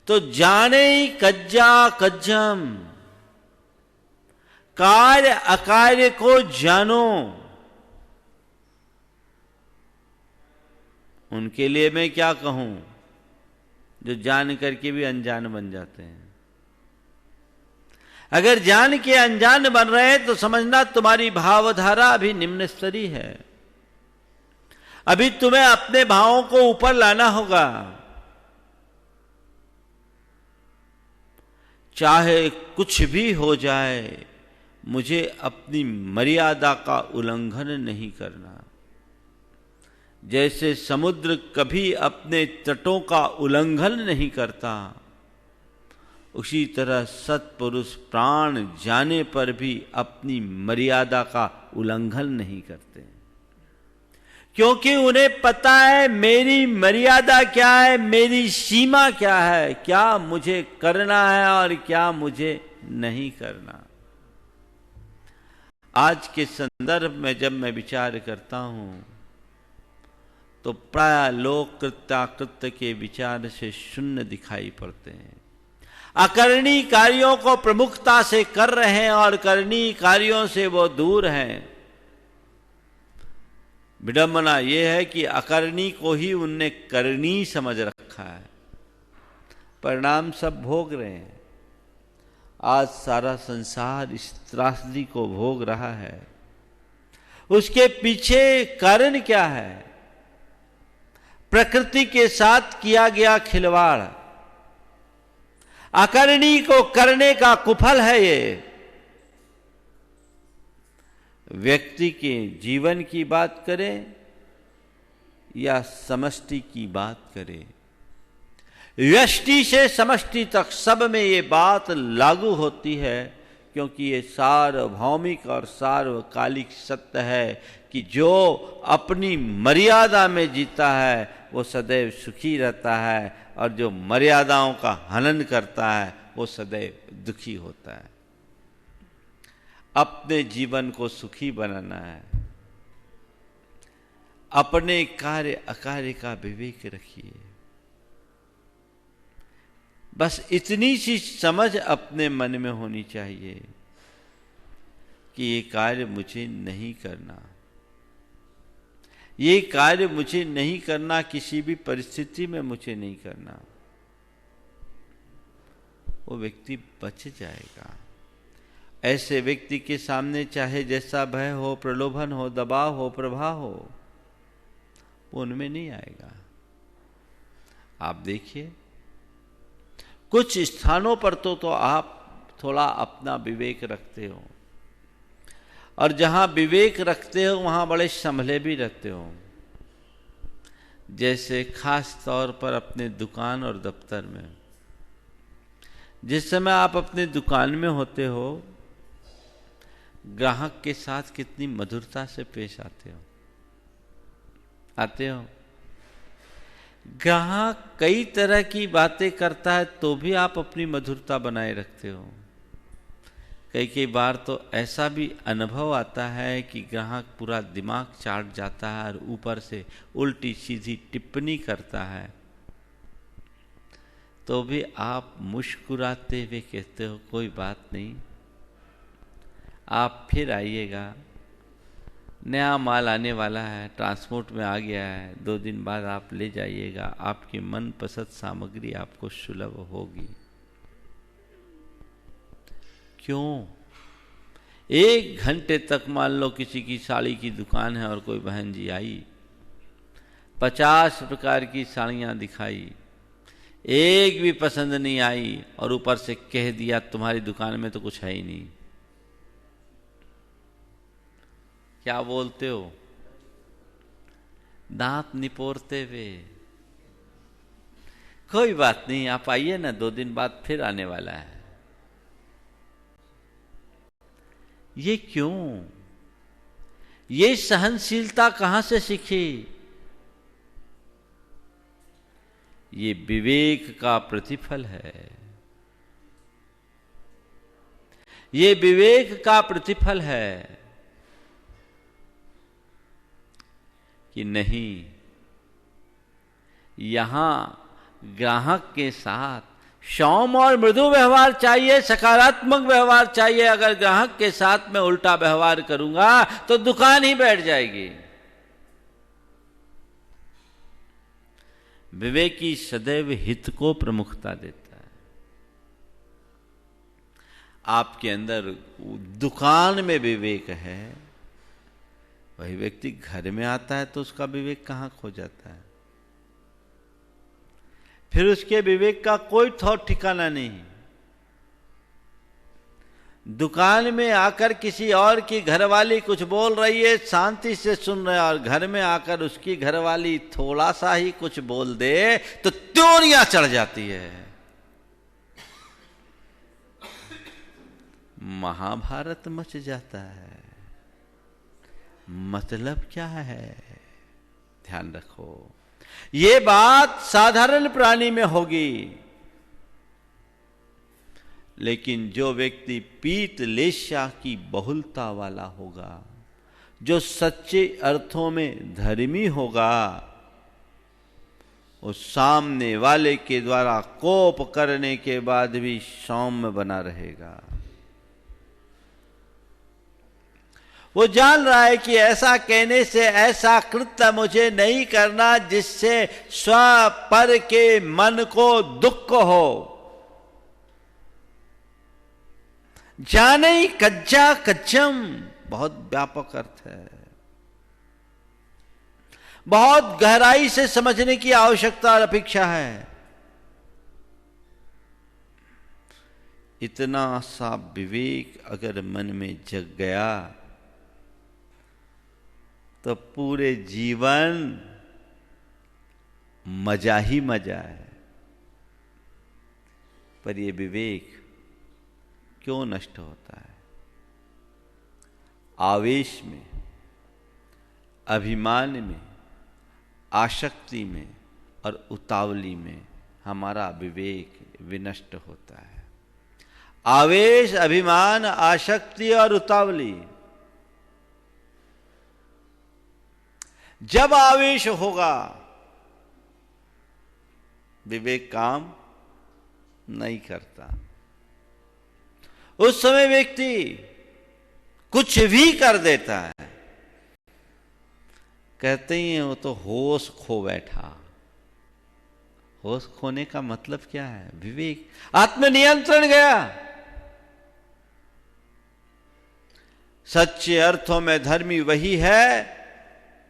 तो जाने कज्जा कज्जम, कार्य अकार्य को जानो। उनके लिए मैं क्या कहूं जो जान करके भी अनजान बन जाते हैं। अगर जान के अनजान बन रहे हैं तो समझना तुम्हारी भावधारा अभी निम्न स्तरीय है। अभी तुम्हें अपने भावों को ऊपर लाना होगा। चाहे कुछ भी हो जाए, मुझे अपनी मर्यादा का उल्लंघन नहीं करना। जैसे समुद्र कभी अपने तटों का उल्लंघन नहीं करता, उसी तरह सत्पुरुष प्राण जाने पर भी अपनी मर्यादा का उल्लंघन नहीं करते, क्योंकि उन्हें पता है मेरी मर्यादा क्या है, मेरी सीमा क्या है, क्या मुझे करना है और क्या मुझे नहीं करना। आज के संदर्भ में जब मैं विचार करता हूं तो प्राय लोग कृत्याकृत्य के विचार से शून्य दिखाई पड़ते हैं। अकरणी कार्यों को प्रमुखता से कर रहे हैं और करनी कार्यों से वो दूर हैं। विडंबना ये है कि अकरणी को ही उनने करनी समझ रखा है, परिणाम सब भोग रहे हैं। आज सारा संसार इस त्रासदी को भोग रहा है। उसके पीछे कारण क्या है? प्रकृति के साथ किया गया खिलवाड़, अकरणी को करने का कुफल है। ये व्यक्ति के जीवन की बात करें या समष्टि की बात करें, व्यष्टि से समष्टि तक सब में ये बात लागू होती है, क्योंकि ये सार्वभौमिक और सार्वकालिक सत्य है कि जो अपनी मर्यादा में जीता है वो सदैव सुखी रहता है, और जो मर्यादाओं का हनन करता है वो सदैव दुखी होता है। अपने जीवन को सुखी बनाना है। अपने कार्य अकार्य का विवेक रखिए। बस इतनी सी समझ अपने मन में होनी चाहिए कि ये कार्य मुझे नहीं करना, ये कार्य मुझे नहीं करना, किसी भी परिस्थिति में मुझे नहीं करना। वो व्यक्ति बच जाएगा। ऐसे व्यक्ति के सामने चाहे जैसा भय हो, प्रलोभन हो, दबाव हो, प्रभाव हो, वो उनमें नहीं आएगा। आप देखिए, कुछ स्थानों पर तो आप थोड़ा अपना विवेक रखते हो, और जहां विवेक रखते हो वहां बड़े संभले भी रहते हो। जैसे खास तौर पर अपने दुकान और दफ्तर में, जिस समय आप अपने दुकान में होते हो, ग्राहक के साथ कितनी मधुरता से पेश आते हो। ग्राहक कई तरह की बातें करता है तो भी आप अपनी मधुरता बनाए रखते हो। कई बार तो ऐसा भी अनुभव आता है कि ग्राहक पूरा दिमाग चाट जाता है और ऊपर से उल्टी सीधी टिप्पणी करता है, तो भी आप मुस्कुराते हुए कहते हो कोई बात नहीं, आप फिर आइएगा, नया माल आने वाला है, ट्रांसपोर्ट में आ गया है, 2 दिन बाद आप ले जाइएगा, आपकी मनपसंद सामग्री आपको सुलभ होगी। क्यों? 1 घंटे तक मान लो किसी की साड़ी की दुकान है और कोई बहन जी आई, 50 प्रकार की साड़ियां दिखाई, एक भी पसंद नहीं आई, और ऊपर से कह दिया तुम्हारी दुकान में तो कुछ है ही नहीं। क्या बोलते हो? दांत निपोरते हुए, कोई बात नहीं, आप आइए ना, 2 दिन बाद फिर आने वाला है। ये क्यों? ये सहनशीलता कहां से सीखी? ये विवेक का प्रतिफल है। ये विवेक का प्रतिफल है कि नहीं, यहां ग्राहक के साथ सौम्य और मृदु व्यवहार चाहिए, सकारात्मक व्यवहार चाहिए। अगर ग्राहक के साथ में उल्टा व्यवहार करूंगा तो दुकान ही बैठ जाएगी। विवेकी सदैव हित को प्रमुखता देता है। आपके अंदर दुकान में विवेक है, वही व्यक्ति घर में आता है तो उसका विवेक कहां खो जाता है। फिर उसके विवेक का कोई थोड़ा ठिकाना नहीं। दुकान में आकर किसी और की घरवाली कुछ बोल रही है, शांति से सुन रहे, और घर में आकर उसकी घरवाली थोड़ा सा ही कुछ बोल दे तो त्योरियां चढ़ जाती है। महाभारत मच जाता है। मतलब क्या है? ध्यान रखो, ये बात साधारण प्राणी में होगी, लेकिन जो व्यक्ति पीत लेशा की बहुलता वाला होगा, जो सच्चे अर्थों में धर्मी होगा, उस सामने वाले के द्वारा कोप करने के बाद भी सौम्य बना रहेगा। वो जान रहा है कि ऐसा कहने से ऐसा कृत्य मुझे नहीं करना जिससे स्व पर के मन को दुख हो। जाने कज्जा कज्जम बहुत व्यापक अर्थ है, बहुत गहराई से समझने की आवश्यकता और अपेक्षा है। इतना सा विवेक अगर मन में जग गया तो पूरे जीवन मजा ही मजा है। पर ये विवेक क्यों नष्ट होता है? आवेश में, अभिमान में, आसक्ति में और उतावली में हमारा विवेक विनष्ट होता है। आवेश, अभिमान, आसक्ति और उतावली। जब आवेश होगा विवेक काम नहीं करता। उस समय व्यक्ति कुछ भी कर देता है। कहते ही हैं वो तो होश खो बैठा। होश खोने का मतलब क्या है? विवेक, आत्मनियंत्रण गया। सच्चे अर्थों में धर्मी वही है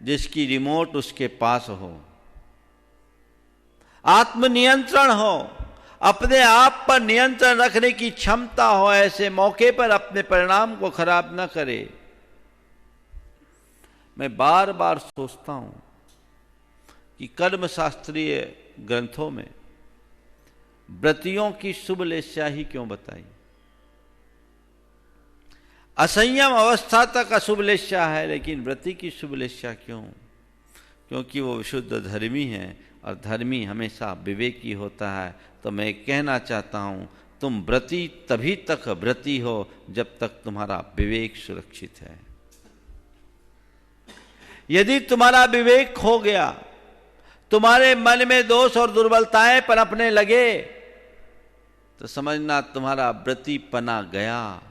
जिसकी रिमोट उसके पास हो, आत्मनियंत्रण हो, अपने आप पर नियंत्रण रखने की क्षमता हो, ऐसे मौके पर अपने परिणाम को खराब न करे। मैं बार बार सोचता हूं कि कर्म शास्त्रीय ग्रंथों में व्रतियों की शुभलेच्छा ही क्यों बताई? असंयम अवस्था तक अशुभलेच्छा है, लेकिन व्रति की शुभलेच्छा क्यों? क्योंकि वो विशुद्ध धर्मी है और धर्मी हमेशा विवेकी होता है। तो मैं कहना चाहता हूं, तुम व्रति तभी तक व्रति हो जब तक तुम्हारा विवेक सुरक्षित है। यदि तुम्हारा विवेक खो गया, तुम्हारे मन में दोष और दुर्बलताएं पनपने लगे, तो समझना तुम्हारा व्रतिपना गया।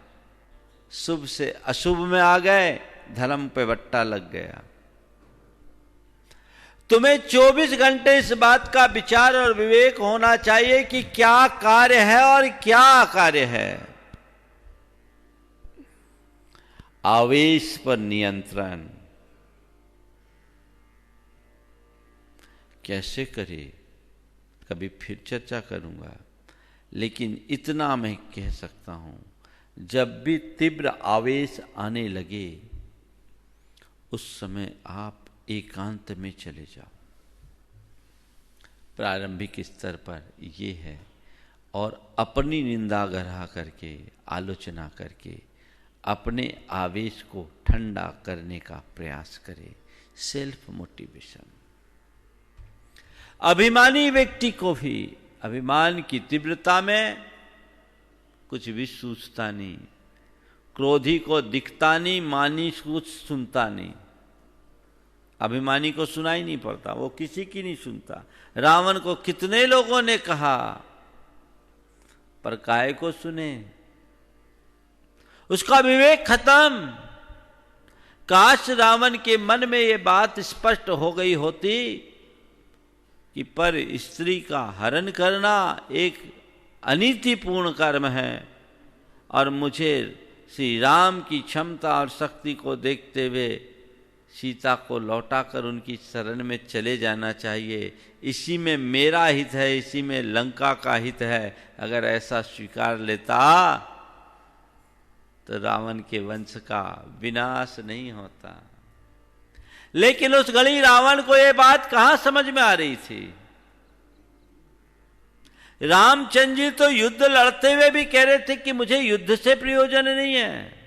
शुभ से अशुभ में आ गए, धर्म पे बट्टा लग गया। तुम्हें 24 घंटे इस बात का विचार और विवेक होना चाहिए कि क्या कार्य है और क्या अकार्य है। आवेश पर नियंत्रण कैसे करे, कभी फिर चर्चा करूंगा। लेकिन इतना मैं कह सकता हूं, जब भी तीव्र आवेश आने लगे उस समय आप एकांत में चले जाओ। प्रारंभिक स्तर पर ये है, और अपनी निंदा गढ़ा करके, आलोचना करके अपने आवेश को ठंडा करने का प्रयास करें। Self motivation. अभिमानी व्यक्ति को भी अभिमान की तीव्रता में कुछ भी सूझता नहीं, क्रोधी को दिखता नहीं, मानी कुछ सुनता नहीं। अभिमानी को सुनाई नहीं पड़ता, वो किसी की नहीं सुनता। रावण को कितने लोगों ने कहा, पर काहे को सुने? उसका विवेक खत्म। काश रावण के मन में ये बात स्पष्ट हो गई होती कि पर स्त्री का हरण करना एक अनीतिपूर्ण कर्म है, और मुझे श्री राम की क्षमता और शक्ति को देखते हुए सीता को लौटाकर उनकी शरण में चले जाना चाहिए। इसी में मेरा हित है, इसी में लंका का हित है। अगर ऐसा स्वीकार लेता तो रावण के वंश का विनाश नहीं होता। लेकिन उस घड़ी रावण को यह बात कहां समझ में आ रही थी? रामचंद्र जी तो युद्ध लड़ते हुए भी कह रहे थे कि मुझे युद्ध से प्रयोजन नहीं है।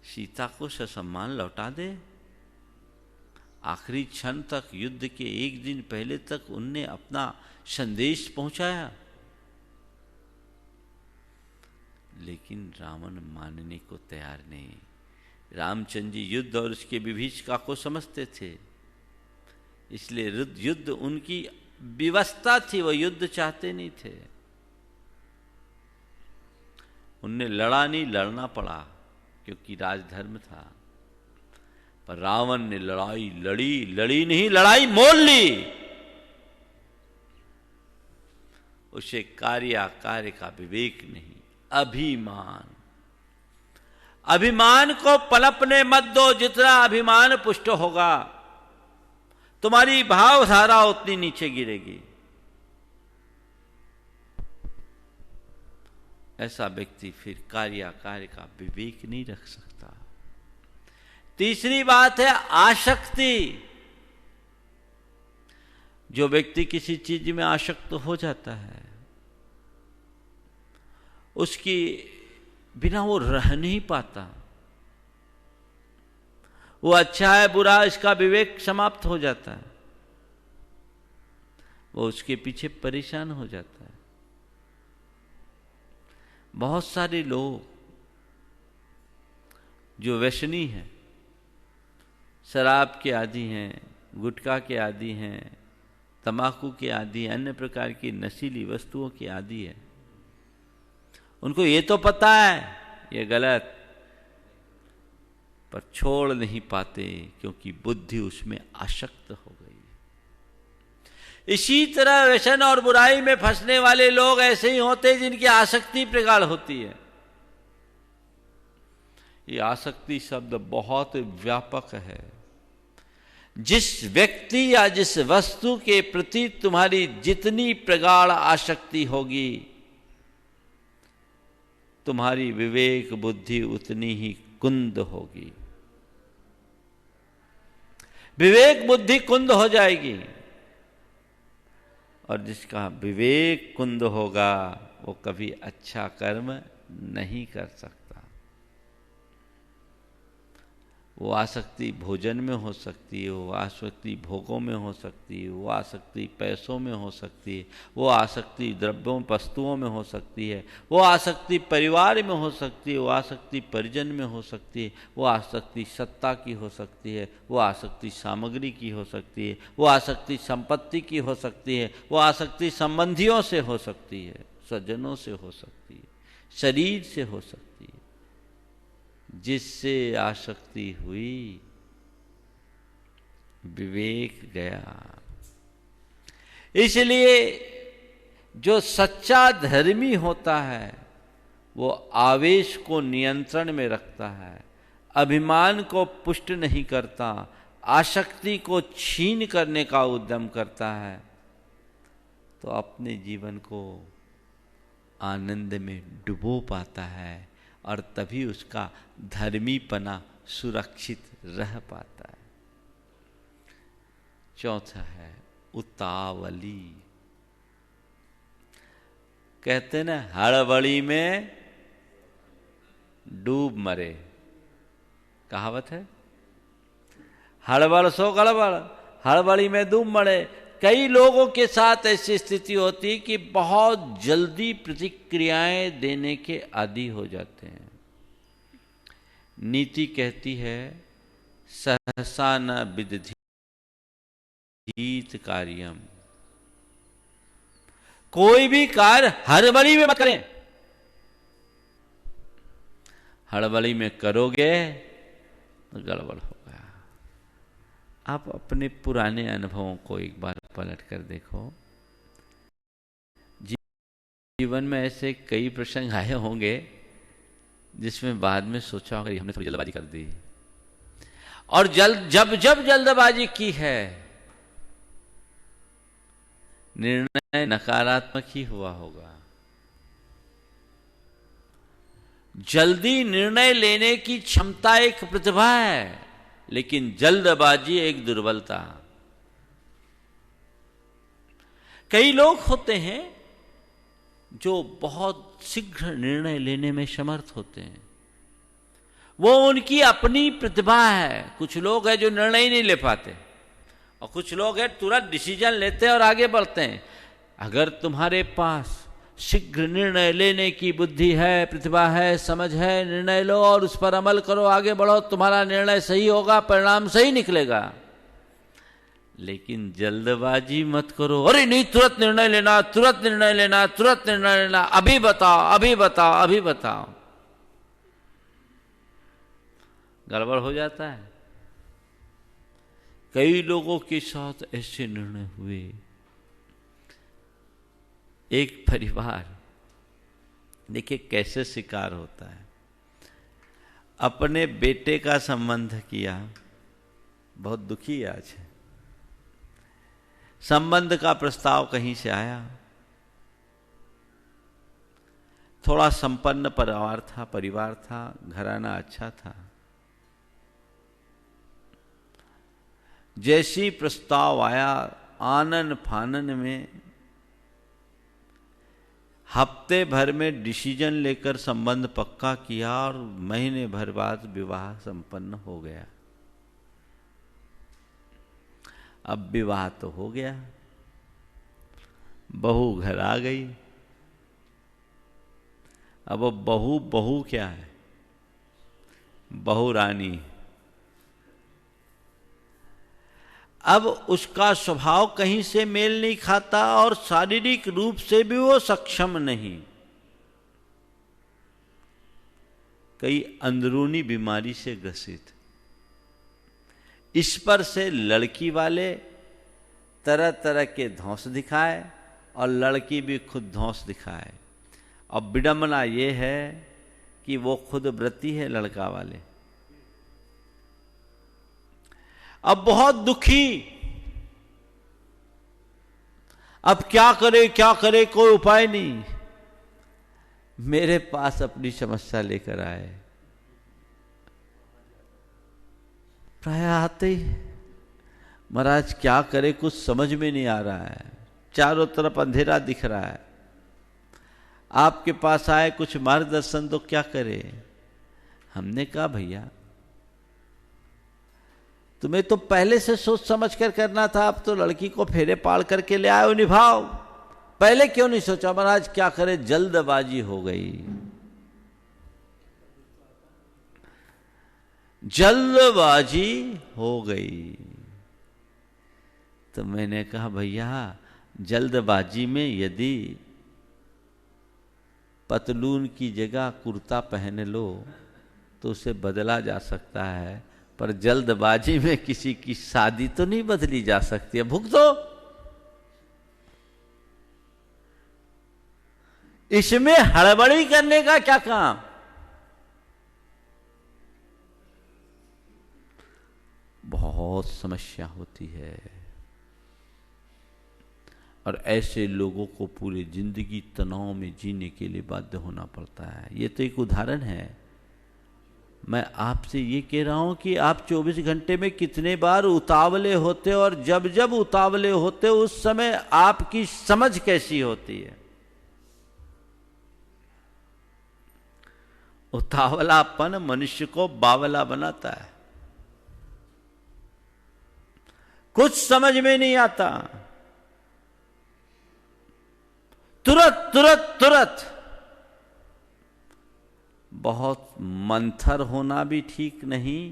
सीता को ससम्मान लौटा दे। आखिरी क्षण तक, युद्ध के एक दिन पहले तक उनने अपना संदेश पहुंचाया, लेकिन रावण मानने को तैयार नहीं। रामचंद्र जी युद्ध और उसके विभीषिका को समझते थे, इसलिए युद्ध उनकी व्यवस्था थी, वो युद्ध चाहते नहीं थे। उनने लड़ा नहीं, लड़ना पड़ा क्योंकि राजधर्म था। पर रावण ने लड़ाई लड़ी, लड़ी नहीं, लड़ाई मोल ली। उसे कार्य का विवेक नहीं, अभिमान। अभिमान को पनपने मत दो। जितना अभिमान पुष्ट होगा तुम्हारी भावधारा उतनी नीचे गिरेगी। ऐसा व्यक्ति फिर कार्य का विवेक नहीं रख सकता। तीसरी बात है आसक्ति। जो व्यक्ति किसी चीज में आसक्त हो जाता है, उसकी बिना वो रह नहीं पाता। वो अच्छा है बुरा, इसका विवेक समाप्त हो जाता है। वो उसके पीछे परेशान हो जाता है। बहुत सारे लोग जो व्यसनी हैं, शराब के आदी हैं, गुटखा के आदी हैं, तंबाकू के आदी, अन्य प्रकार की नशीली वस्तुओं के आदी है, उनको ये तो पता है ये गलत, पर छोड़ नहीं पाते क्योंकि बुद्धि उसमें आसक्त हो गई। इसी तरह व्यसन और बुराई में फंसने वाले लोग ऐसे ही होते हैं जिनकी आसक्ति प्रगाढ़ होती है। ये आसक्ति शब्द बहुत व्यापक है। जिस व्यक्ति या जिस वस्तु के प्रति तुम्हारी जितनी प्रगाढ़ आसक्ति होगी, तुम्हारी विवेक बुद्धि उतनी ही कुंद होगी। विवेक बुद्धि कुंद हो जाएगी, और जिसका विवेक कुंद होगा वो कभी अच्छा कर्म नहीं कर सकता। वो आसक्ति भोजन में हो सकती है, वो आसक्ति भोगों में हो सकती है, वो आसक्ति पैसों में हो सकती है, वो आसक्ति द्रव्यों वस्तुओं में हो सकती है, वो आसक्ति परिवार में हो सकती है, वो आसक्ति परिजन में हो सकती है, वो आसक्ति सत्ता की हो सकती है, वो आसक्ति सामग्री की हो सकती है, वो आसक्ति संपत्ति की हो सकती है, वो आसक्ति संबंधियों से हो सकती है, स्वजनों से हो सकती है, शरीर से हो सकती है। जिससे आसक्ति हुई विवेक गया। इसलिए जो सच्चा धर्मी होता है वो आवेश को नियंत्रण में रखता है, अभिमान को पुष्ट नहीं करता, आसक्ति को छीन करने का उद्यम करता है, तो अपने जीवन को आनंद में डुबो पाता है और तभी उसका धर्मीपना सुरक्षित रह पाता है। चौथा है उतावली। कहते ना हड़बड़ी में डूब मरे, कहावत है। हड़बड़ सो गड़बड़, हड़बड़ी में डूब मरे। कई लोगों के साथ ऐसी स्थिति होती है कि बहुत जल्दी प्रतिक्रियाएं देने के आदी हो जाते हैं। नीति कहती है सहसा न विदधीत कार्यम। कोई भी कार्य हड़बड़ी में मत करें। हड़बड़ी में करोगे तो गड़बड़ होगा। आप अपने पुराने अनुभवों को एक बार पलट कर देखो। जीवन में ऐसे कई प्रसंग आए होंगे जिसमें बाद में सोचा होगा हमने थोड़ी जल्दबाजी कर दी, और जब जल्दबाजी की है निर्णय नकारात्मक ही हुआ होगा। जल्दी निर्णय लेने की क्षमता एक प्रतिभा है, लेकिन जल्दबाजी एक दुर्बलता। कई लोग होते हैं जो बहुत शीघ्र निर्णय लेने में समर्थ होते हैं, वो उनकी अपनी प्रतिभा है। कुछ लोग हैं जो निर्णय ही नहीं ले पाते, और कुछ लोग हैं तुरंत डिसीजन लेते हैं और आगे बढ़ते हैं। अगर तुम्हारे पास शीघ्र निर्णय लेने की बुद्धि है, प्रतिभा है, समझ है, निर्णय लो और उस पर अमल करो, आगे बढ़ो, तुम्हारा निर्णय सही होगा, परिणाम सही निकलेगा। लेकिन जल्दबाजी मत करो। अरे नहीं, तुरंत निर्णय लेना, तुरंत निर्णय लेना, तुरंत निर्णय लेना, अभी बताओ, अभी बताओ, अभी बताओ। गड़बड़ हो जाता है। कई लोगों के साथ ऐसे निर्णय हुए। एक परिवार, देखिए कैसे शिकार होता है। अपने बेटे का संबंध किया, बहुत दुखी आज है। संबंध का प्रस्ताव कहीं से आया, थोड़ा संपन्न परिवार था, घराना अच्छा था। जैसी प्रस्ताव आया, आनन फानन में हफ्ते भर में डिसीजन लेकर संबंध पक्का किया और महीने भर बाद विवाह संपन्न हो गया। अब विवाह तो हो गया, बहू घर आ गई। अब वो बहू क्या है? बहू रानी। अब उसका स्वभाव कहीं से मेल नहीं खाता और शारीरिक रूप से भी वो सक्षम नहीं। कई अंदरूनी बीमारी से ग्रसित। इस पर से लड़की वाले तरह तरह के धौंस दिखाए और लड़की भी खुद धौंस दिखाए। अब विडंबना ये है कि वो खुद व्रती है लड़का वाले। अब बहुत दुखी। अब क्या करे, कोई उपाय नहीं। मेरे पास अपनी समस्या लेकर आए। प्राय आते ही, महाराज क्या करे, कुछ समझ में नहीं आ रहा है, चारों तरफ अंधेरा दिख रहा है। आपके पास आए, कुछ मार्गदर्शन तो क्या करे। हमने कहा भैया तुम्हें तो पहले से सोच समझ कर करना था। अब तो लड़की को फेरे पाल करके ले आए हो, निभाओ। पहले क्यों नहीं सोचा? महाराज क्या करे, जल्दबाजी हो गई। जल्दबाजी हो गई। तो मैंने कहा भैया जल्दबाजी में यदि पतलून की जगह कुर्ता पहन लो तो उसे बदला जा सकता है, पर जल्दबाजी में किसी की शादी तो नहीं बदली जा सकती है। भुगतो। इसमें हड़बड़ी करने का क्या काम? बहुत समस्या होती है और ऐसे लोगों को पूरी जिंदगी तनाव में जीने के लिए बाध्य होना पड़ता है। ये तो एक उदाहरण है। मैं आपसे ये कह रहा हूं कि आप 24 घंटे में कितने बार उतावले होते और जब जब उतावले होते उस समय आपकी समझ कैसी होती है। उतावलापन मनुष्य को बावला बनाता है। कुछ समझ में नहीं आता। तुरंत बहुत मंथर होना भी ठीक नहीं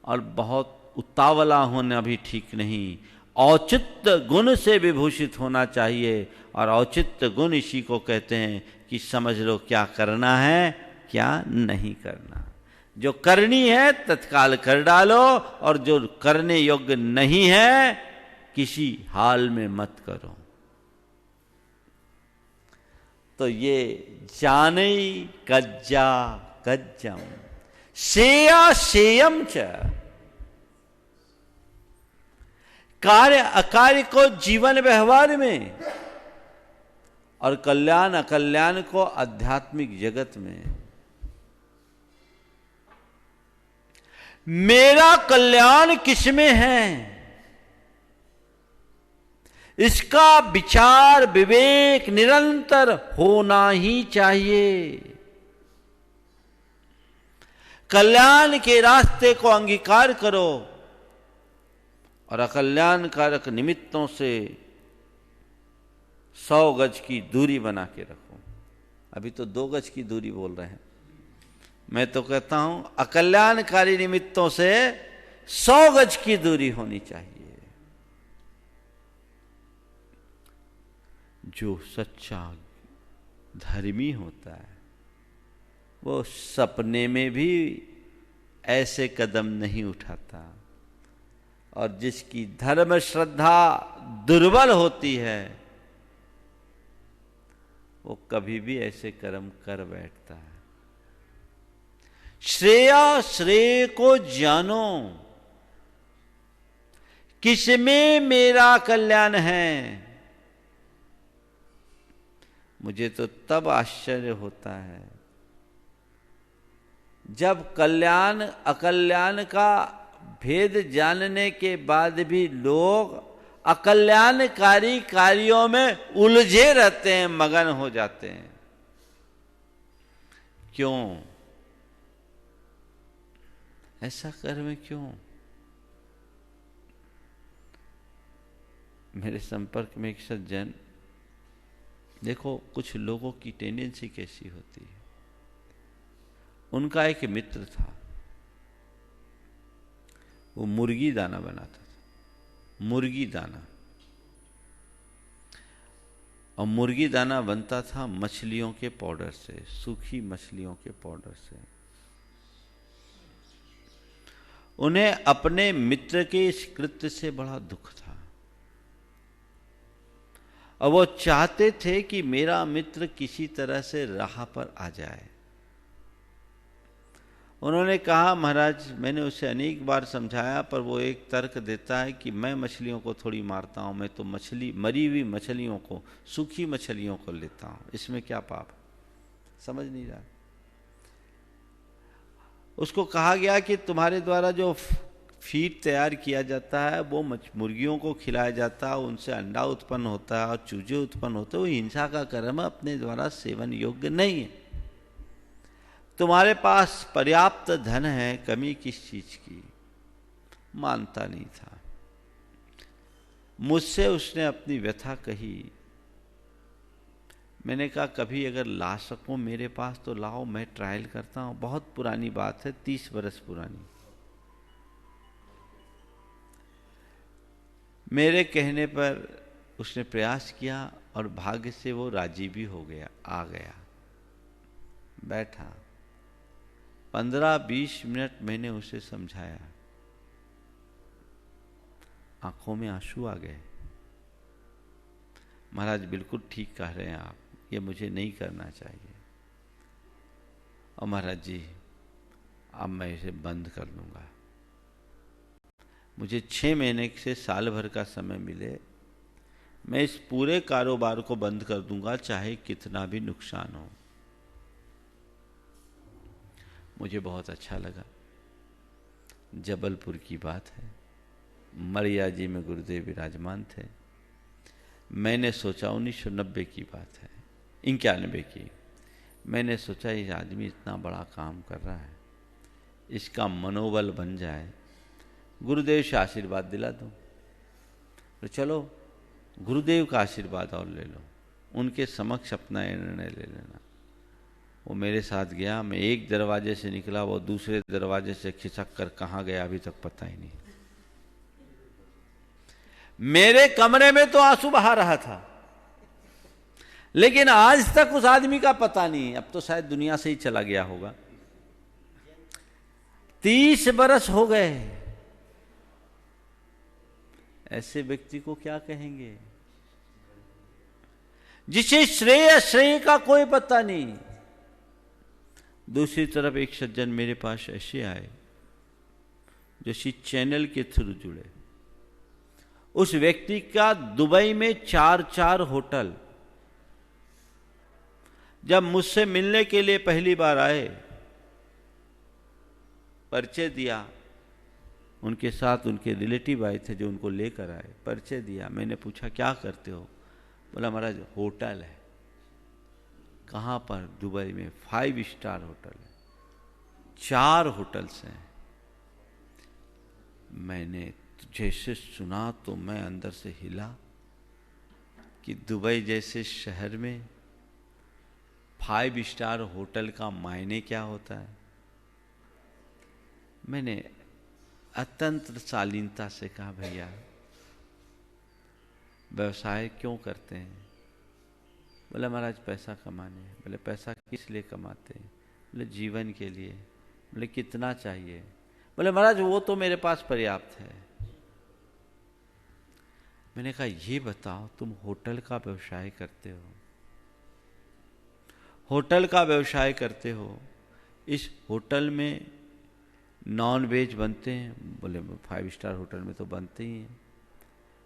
और बहुत उतावला होना भी ठीक नहीं। औचित्य गुण से विभूषित होना चाहिए और औचित्य गुण इसी को कहते हैं कि समझ लो क्या करना है क्या नहीं करना। जो करनी है तत्काल कर डालो और जो करने योग्य नहीं है किसी हाल में मत करो। तो ये जाने कज्जा कज्जम शेया शेयम च, कार्य अकार्य को जीवन व्यवहार में और कल्याण अकल्याण को आध्यात्मिक जगत में। मेरा कल्याण किसमें है इसका विचार विवेक निरंतर होना ही चाहिए। कल्याण के रास्ते को अंगीकार करो और अकल्याणकारक निमित्तों से 100 गज की दूरी बना के रखो। अभी तो 2 गज की दूरी बोल रहे हैं, मैं तो कहता हूं अकल्याणकारी निमित्तों से 100 गज की दूरी होनी चाहिए। जो सच्चा धर्मी होता है वो सपने में भी ऐसे कदम नहीं उठाता, और जिसकी धर्म श्रद्धा दुर्बल होती है वो कभी भी ऐसे कर्म कर बैठता है। श्रेया श्रेय को जानो, किसमें मेरा कल्याण है। मुझे तो तब आश्चर्य होता है जब कल्याण अकल्याण का भेद जानने के बाद भी लोग अकल्याणकारी कार्यों में उलझे रहते हैं, मगन हो जाते हैं। क्यों? ऐसा कर्म क्यों? मेरे संपर्क में एक सज्जन, देखो कुछ लोगों की टेंडेंसी कैसी होती है। उनका एक मित्र था, वो मुर्गी दाना बनाता था, मुर्गी दाना। और मुर्गी दाना बनता था मछलियों के पाउडर से, सूखी मछलियों के पाउडर से। उन्हें अपने मित्र के इस कृत्य से बड़ा दुख था और वो चाहते थे कि मेरा मित्र किसी तरह से राह पर आ जाए। उन्होंने कहा, महाराज मैंने उसे अनेक बार समझाया पर वो एक तर्क देता है कि मैं मछलियों को थोड़ी मारता हूं, मैं तो मछली, मरी हुई मछलियों को, सूखी मछलियों को लेता हूं, इसमें क्या पाप? समझ नहीं रहा। उसको कहा गया कि तुम्हारे द्वारा जो फीड तैयार किया जाता है वो मुर्गियों को खिलाया जाता है, उनसे अंडा उत्पन्न होता है और चूजे उत्पन्न होते हैं, वो हिंसा का कर्म अपने द्वारा सेवन योग्य नहीं है। तुम्हारे पास पर्याप्त धन है, कमी किस चीज की? मानता नहीं था। मुझसे उसने अपनी व्यथा कही। मैंने कहा कभी अगर ला सको मेरे पास तो लाओ, मैं ट्रायल करता हूं। बहुत पुरानी बात है, 30 बरस पुरानी। मेरे कहने पर उसने प्रयास किया और भाग्य से वो राजी भी हो गया, आ गया, बैठा। 15-20 मिनट मैंने उसे समझाया, आंखों में आंसू आ गए। महाराज बिल्कुल ठीक कह रहे हैं आप, ये मुझे नहीं करना चाहिए। और महाराज जी अब मैं इसे बंद कर दूंगा। मुझे 6 महीने से साल भर का समय मिले, मैं इस पूरे कारोबार को बंद कर दूंगा, चाहे कितना भी नुकसान हो। मुझे बहुत अच्छा लगा। जबलपुर की बात है, मरिया जी में गुरुदेव विराजमान थे। मैंने सोचा 1990 की बात है, 91 की। मैंने सोचा ये आदमी इतना बड़ा काम कर रहा है, इसका मनोबल बन जाए, गुरुदेव से आशीर्वाद दिला दूं। तो चलो गुरुदेव का आशीर्वाद और ले लो, उनके समक्ष अपना निर्णय ले लेना। वो मेरे साथ गया, मैं एक दरवाजे से निकला, वो दूसरे दरवाजे से खिसक कर कहाँ गया अभी तक पता ही नहीं। मेरे कमरे में तो आंसू बहा रहा था, लेकिन आज तक उस आदमी का पता नहीं। अब तो शायद दुनिया से ही चला गया होगा। 30 बरस हो गए। ऐसे व्यक्ति को क्या कहेंगे जिसे श्रेय अश्रेय का कोई पता नहीं। दूसरी तरफ एक सज्जन मेरे पास ऐसे आए जो इसी चैनल के थ्रू जुड़े। उस व्यक्ति का दुबई में 4 होटल। जब मुझसे मिलने के लिए पहली बार आए, परिचय दिया, उनके साथ उनके रिलेटिव आए थे जो उनको लेकर आए, परिचय दिया। मैंने पूछा क्या करते हो? बोला महाराज होटल है। कहाँ पर? दुबई में 5 स्टार होटल है, 4 होटल्स हैं। मैंने जैसे सुना तो मैं अंदर से हिला कि दुबई जैसे शहर में 5 स्टार होटल का मायने क्या होता है। मैंने अत्यंत शालीनता से कहा भैया व्यवसाय क्यों करते हैं? बोले महाराज पैसा कमाने। बोले पैसा किस लिए कमाते हैं? बोले जीवन के लिए। बोले कितना चाहिए? बोले महाराज वो तो मेरे पास पर्याप्त है। मैंने कहा ये बताओ, तुम होटल का व्यवसाय करते हो, होटल का व्यवसाय करते हो, इस होटल में नॉन वेज बनते हैं? बोले 5 स्टार होटल में तो बनते ही हैं।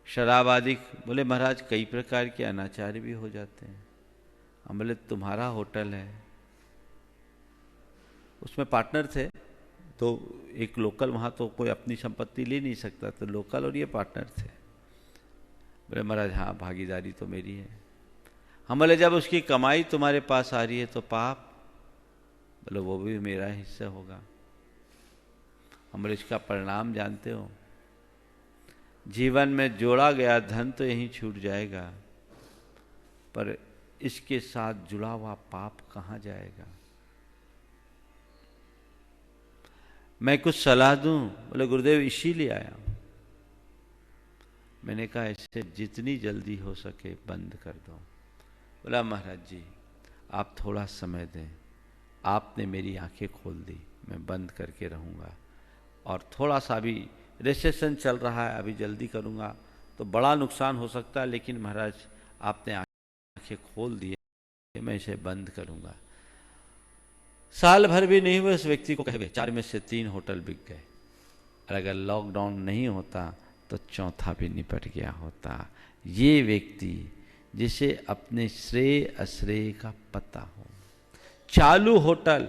शराब आदि? बोले महाराज कई प्रकार के अनाचार भी हो जाते हैं। हम बोले तुम्हारा होटल है, उसमें पार्टनर थे तो एक लोकल, वहाँ तो कोई अपनी संपत्ति ले नहीं सकता, तो लोकल और ये पार्टनर थे। बोले महाराज हाँ भागीदारी तो मेरी है। हम बोले जब उसकी कमाई तुम्हारे पास आ रही है तो पाप? बोले वो भी मेरा हिस्सा होगा। हम बोले इसका परिणाम जानते हो? जीवन में जोड़ा गया धन तो यहीं छूट जाएगा, पर इसके साथ जुड़ा हुआ पाप कहाँ जाएगा? मैं कुछ सलाह दूं? बोले गुरुदेव इसीलिए आया हूं। मैंने कहा इसे जितनी जल्दी हो सके बंद कर दो। बोला महाराज जी आप थोड़ा समय दें, आपने मेरी आंखें खोल दी, मैं बंद करके रहूँगा। और थोड़ा सा भी रिसेशन चल रहा है, अभी जल्दी करूँगा तो बड़ा नुकसान हो सकता है, लेकिन महाराज आपने आंखें खोल दी, मैं इसे बंद करूँगा। साल भर भी नहीं हुए उस व्यक्ति को कहे 4 में से 3 होटल बिक गए। और अगर लॉकडाउन नहीं होता तो 4था भी निपट गया होता। ये व्यक्ति जिसे अपने श्रेय अश्रेय का पता हो, चालू होटल,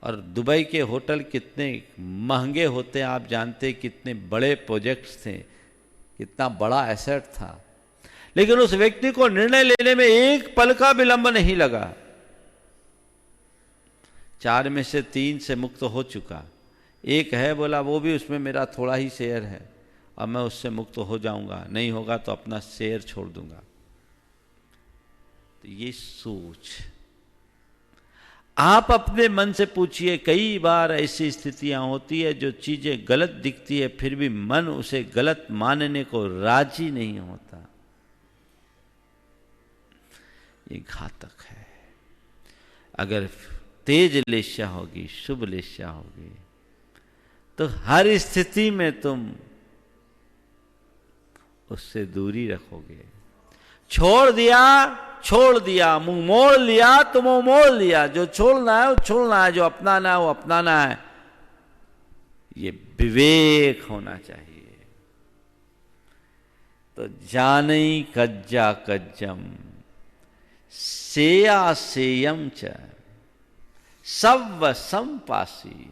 और दुबई के होटल कितने महंगे होते हैं आप जानते, कितने बड़े प्रोजेक्ट्स थे, कितना बड़ा एसेट था, लेकिन उस व्यक्ति को निर्णय लेने में एक पल का विलंब नहीं लगा। 4 में से 3 से मुक्त हो चुका, एक है बोला वो भी उसमें मेरा थोड़ा ही शेयर है और मैं उससे मुक्त हो जाऊंगा, नहीं होगा तो अपना शेयर छोड़ दूंगा। तो ये सोच आप अपने मन से पूछिए। कई बार ऐसी स्थितियां होती है जो चीजें गलत दिखती है, फिर भी मन उसे गलत मानने को राजी नहीं होता। ये घातक है। अगर तेज लेस्या होगी, शुभ लेस्या होगी, तो हर स्थिति में तुम उससे दूरी रखोगे। छोड़ दिया, मुंह मोड़ लिया तो मुंह मोड़ लिया। जो छोड़ना है वो छोड़ना है, जो अपनाना है वो अपनाना है। ये विवेक होना चाहिए। तो जानई कज्जा कज्जम सेया सेयम च सव संपासी।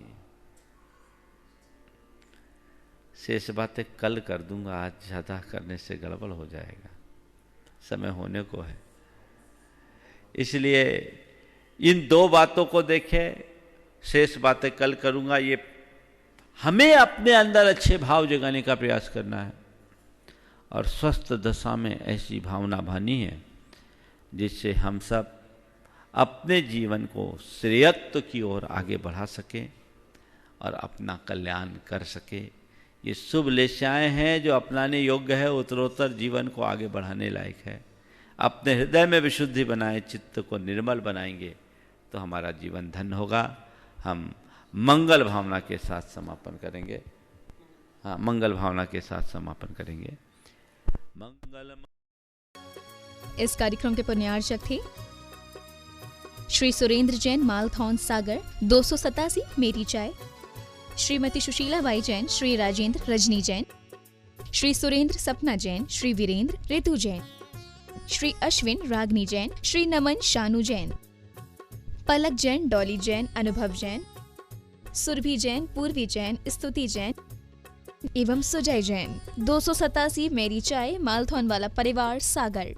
शेष बातें कल कर दूंगा, आज ज्यादा करने से गड़बड़ हो जाएगा, समय होने को है। इसलिए इन 2 बातों को देखें, शेष बातें कल करूंगा। ये हमें अपने अंदर अच्छे भाव जगाने का प्रयास करना है और स्वस्थ दशा में ऐसी भावना भानी है जिससे हम सब अपने जीवन को श्रेयत्व की ओर आगे बढ़ा सकें और अपना कल्याण कर सके। ये शुभ लेस्याएं हैं जो अपनाने योग्य है, उत्तरोत्तर जीवन को आगे बढ़ाने लायक है। अपने हृदय में विशुद्धि बनाए, चित्त को निर्मल बनाएंगे तो हमारा जीवन धन्य होगा। हम मंगल भावना के साथ समापन करेंगे। हाँ, मंगल भावना के साथ समापन करेंगे। मंगल। इस कार्यक्रम के पुण्यार्चक थे श्री सुरेंद्र जैन, मालथौन सागर, 287 मेरी चाय। श्रीमती सुशीला बाई जैन, श्री राजेंद्र, रजनी जैन। श्री सुरेंद्र, सपना जैन। श्री वीरेंद्र, ऋतु जैन। श्री अश्विन, रागनी जैन। श्री नमन, शानू जैन। पलक जैन, डॉली जैन, अनुभव जैन। सुरभि जैन, पूर्वी जैन, स्तुति जैन एवं सुजय जैन। 287 मेरी चाय, मालथौन वाला परिवार, सागर।